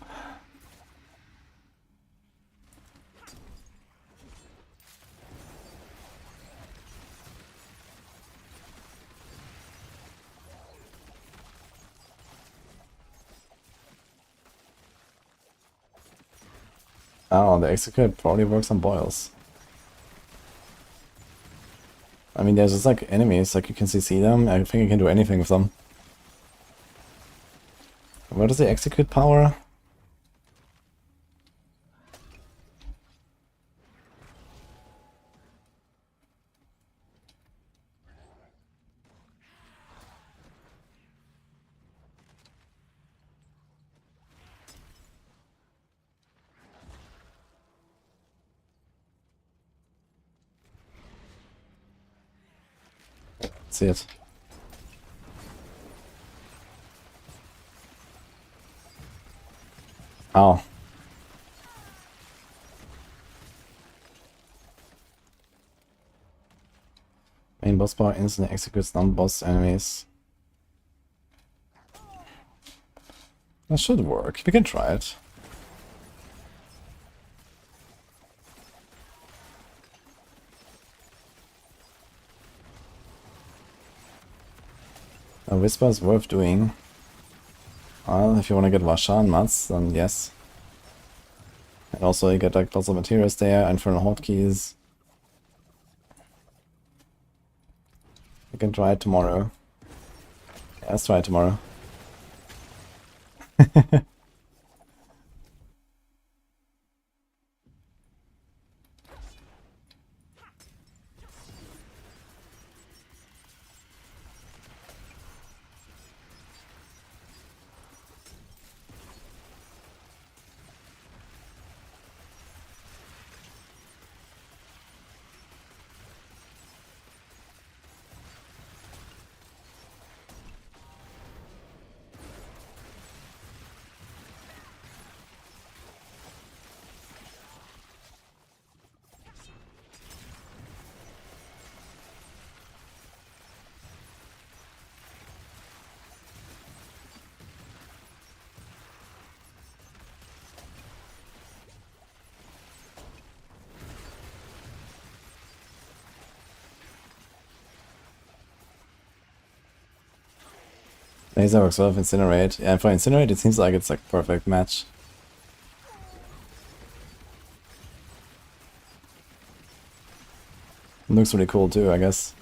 [SPEAKER 1] Oh, the execute probably works on boils. I mean, there's just like enemies, like you can see them. I think you can do anything with them. What is the execute power? See it. Ow. Main boss power instantly executes non-boss enemies. That should work. We can try it. A whisper is worth doing. Well, if you want to get Vashan mats, then yes. And also you get like lots of materials there, infernal hotkeys. We can try it tomorrow. Yeah, let's try it tomorrow. Laser works well with Incinerate. Yeah, for Incinerate it seems like it's like perfect match. It looks really cool too, I guess.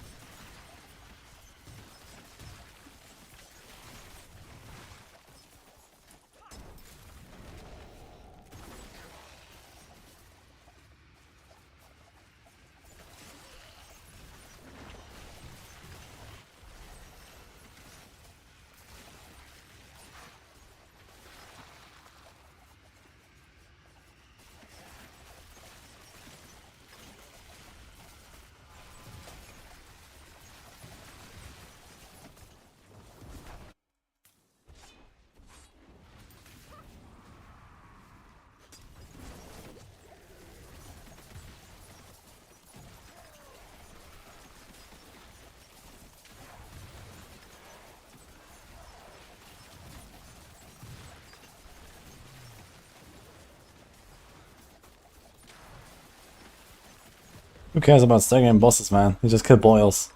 [SPEAKER 1] Who cares about staggering bosses, man? You just kill boils.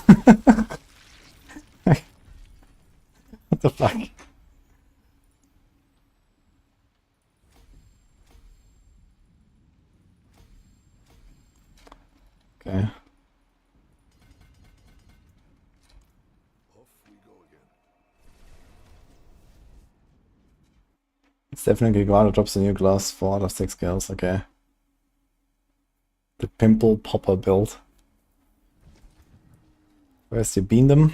[SPEAKER 1] What the fuck? Okay.
[SPEAKER 3] Off we go again.
[SPEAKER 1] It's definitely Guarda drops a new glass, 4 out of 6 kills, okay. The Pimple Popper build. Where's the Beandom?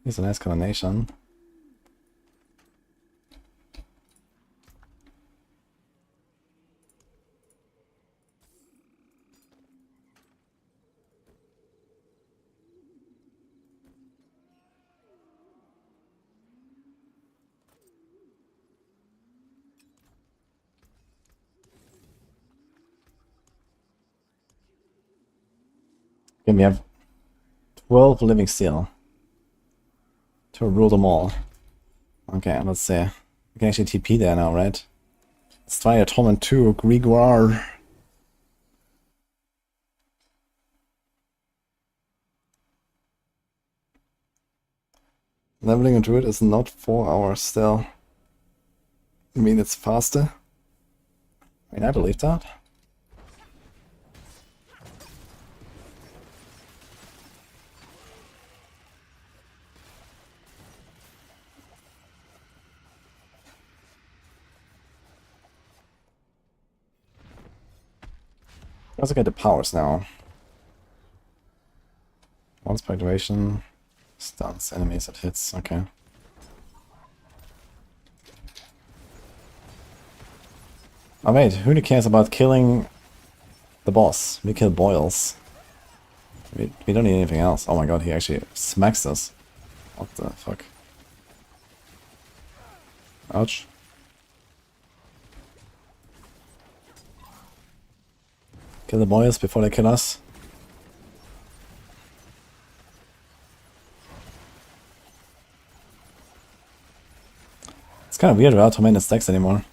[SPEAKER 1] He's a nice combination. Okay, we have 12 living steel to rule them all. Okay, let's see. We can actually TP there now, right? Let's try a Torment 2, Grigor. Leveling into it is not 4 hours still. I mean, it's faster. I mean, I believe that. I also get the powers now. Once per duration, stuns enemies at hits, okay. Oh wait, who cares about killing the boss? We kill boils. We don't need anything else. Oh my god, he actually smacks us. What the fuck? Ouch. Kill the boils before they kill us. It's kind of weird without tremendous stacks anymore.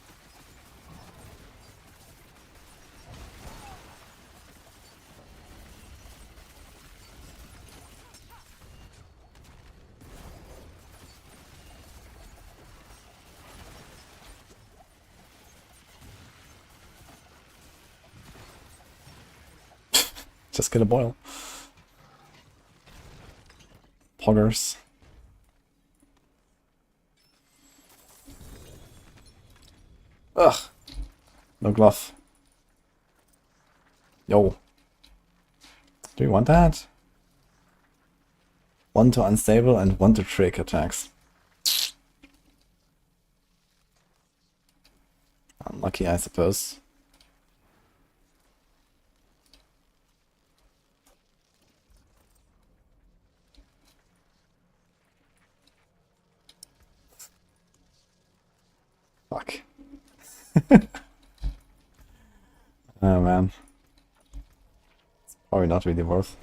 [SPEAKER 1] Just get a boil. Poggers. Ugh. No glove. Yo. Do you want that? 1 to unstable and 1 to trick attacks. Unlucky, I suppose. Fuck. Oh man. It's probably not really worth.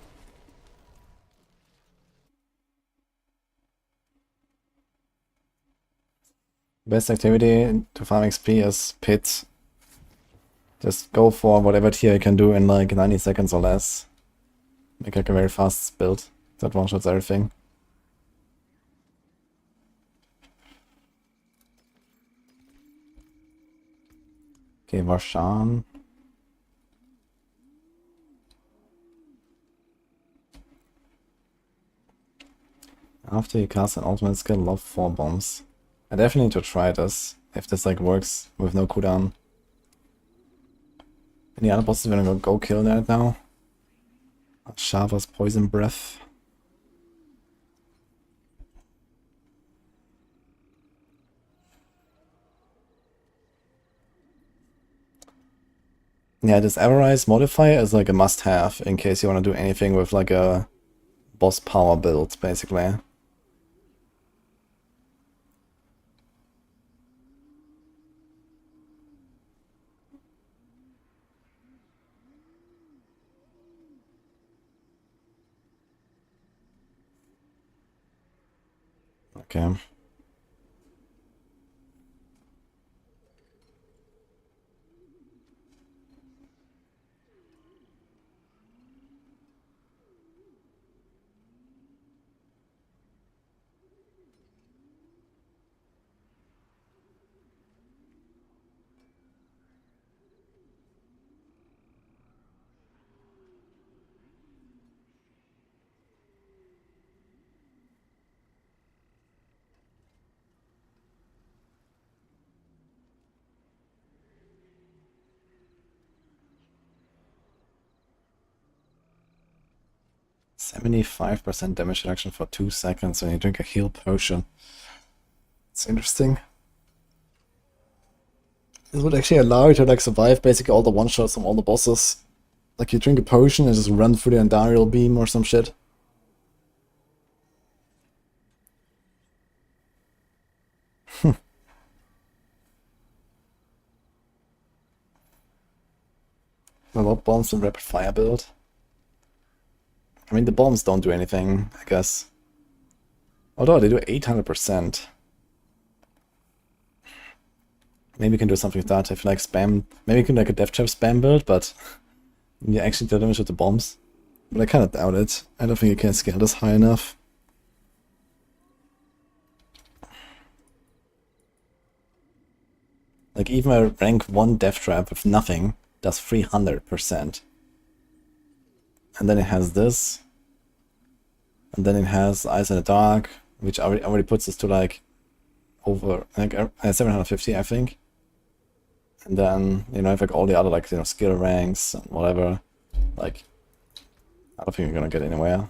[SPEAKER 1] Best activity to farm XP is pit. Just go for whatever tier you can do in like 90 seconds or less. Make like a very fast build that one-shots everything. Okay, Varshan. After you cast an ultimate skill, lob 4 bombs. I definitely need to try this, if this like works with no cooldown. Any other bosses we're gonna go kill that now? Shava's Poison Breath. Yeah, this Everrise modifier is like a must-have in case you want to do anything with like a boss power build, basically. Okay. %75% damage reduction for 2 seconds when you drink a heal potion. It's interesting. This would actually allow you to like survive basically all the one-shots from all the bosses. Like you drink a potion and just run through the Andariel beam or some shit. A lot of bombs and rapid fire build. I mean, the bombs don't do anything, I guess. Although they do 800%. Maybe you can do something with that if you like spam. Maybe you can like a death trap spam build, but you actually do damage with the bombs. But I kind of doubt it. I don't think you can scale this high enough. Like even a rank 1 death trap with nothing does 300%. And then it has this. And then it has Eyes in the Dark, which already puts us to like over like 750, I think. And then, you know, if like all the other like, you know, skill ranks and whatever, like, I don't think you're gonna get anywhere.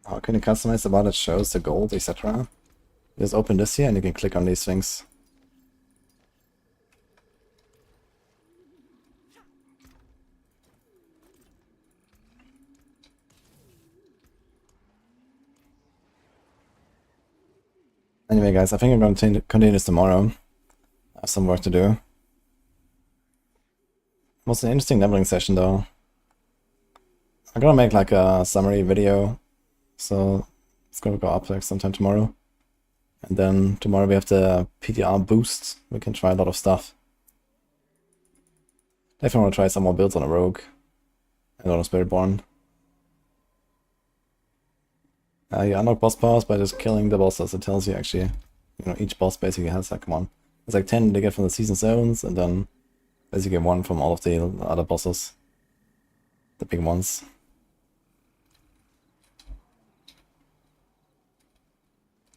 [SPEAKER 1] How can you customize the bar that shows the gold, etc.? You just open this here and you can click on these things. Anyway guys, I think I'm going to continue this tomorrow. I have some work to do. It was an interesting leveling session though. I'm gonna make like a summary video, so it's gonna go up like sometime tomorrow. And then tomorrow we have the PTR boost. We can try a lot of stuff. Definitely want to try some more builds on a rogue and on a Spiritborn. You unlock boss powers by just killing the bosses. It tells you actually, you know, each boss basically has like, come on. There's like 10 they get from the season zones, and then basically 1 from all of the other bosses. The big ones.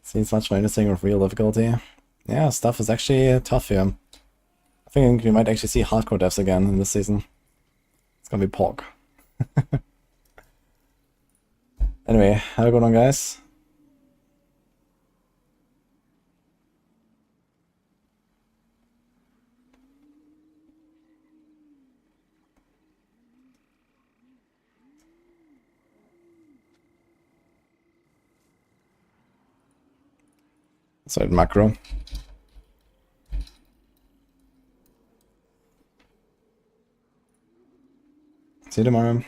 [SPEAKER 1] Seems much more interesting with real difficulty. Yeah, stuff is actually tough here. I think we might actually see hardcore devs again in this season. It's gonna be pork. Anyway, have a good one, guys. Side macro. See you tomorrow.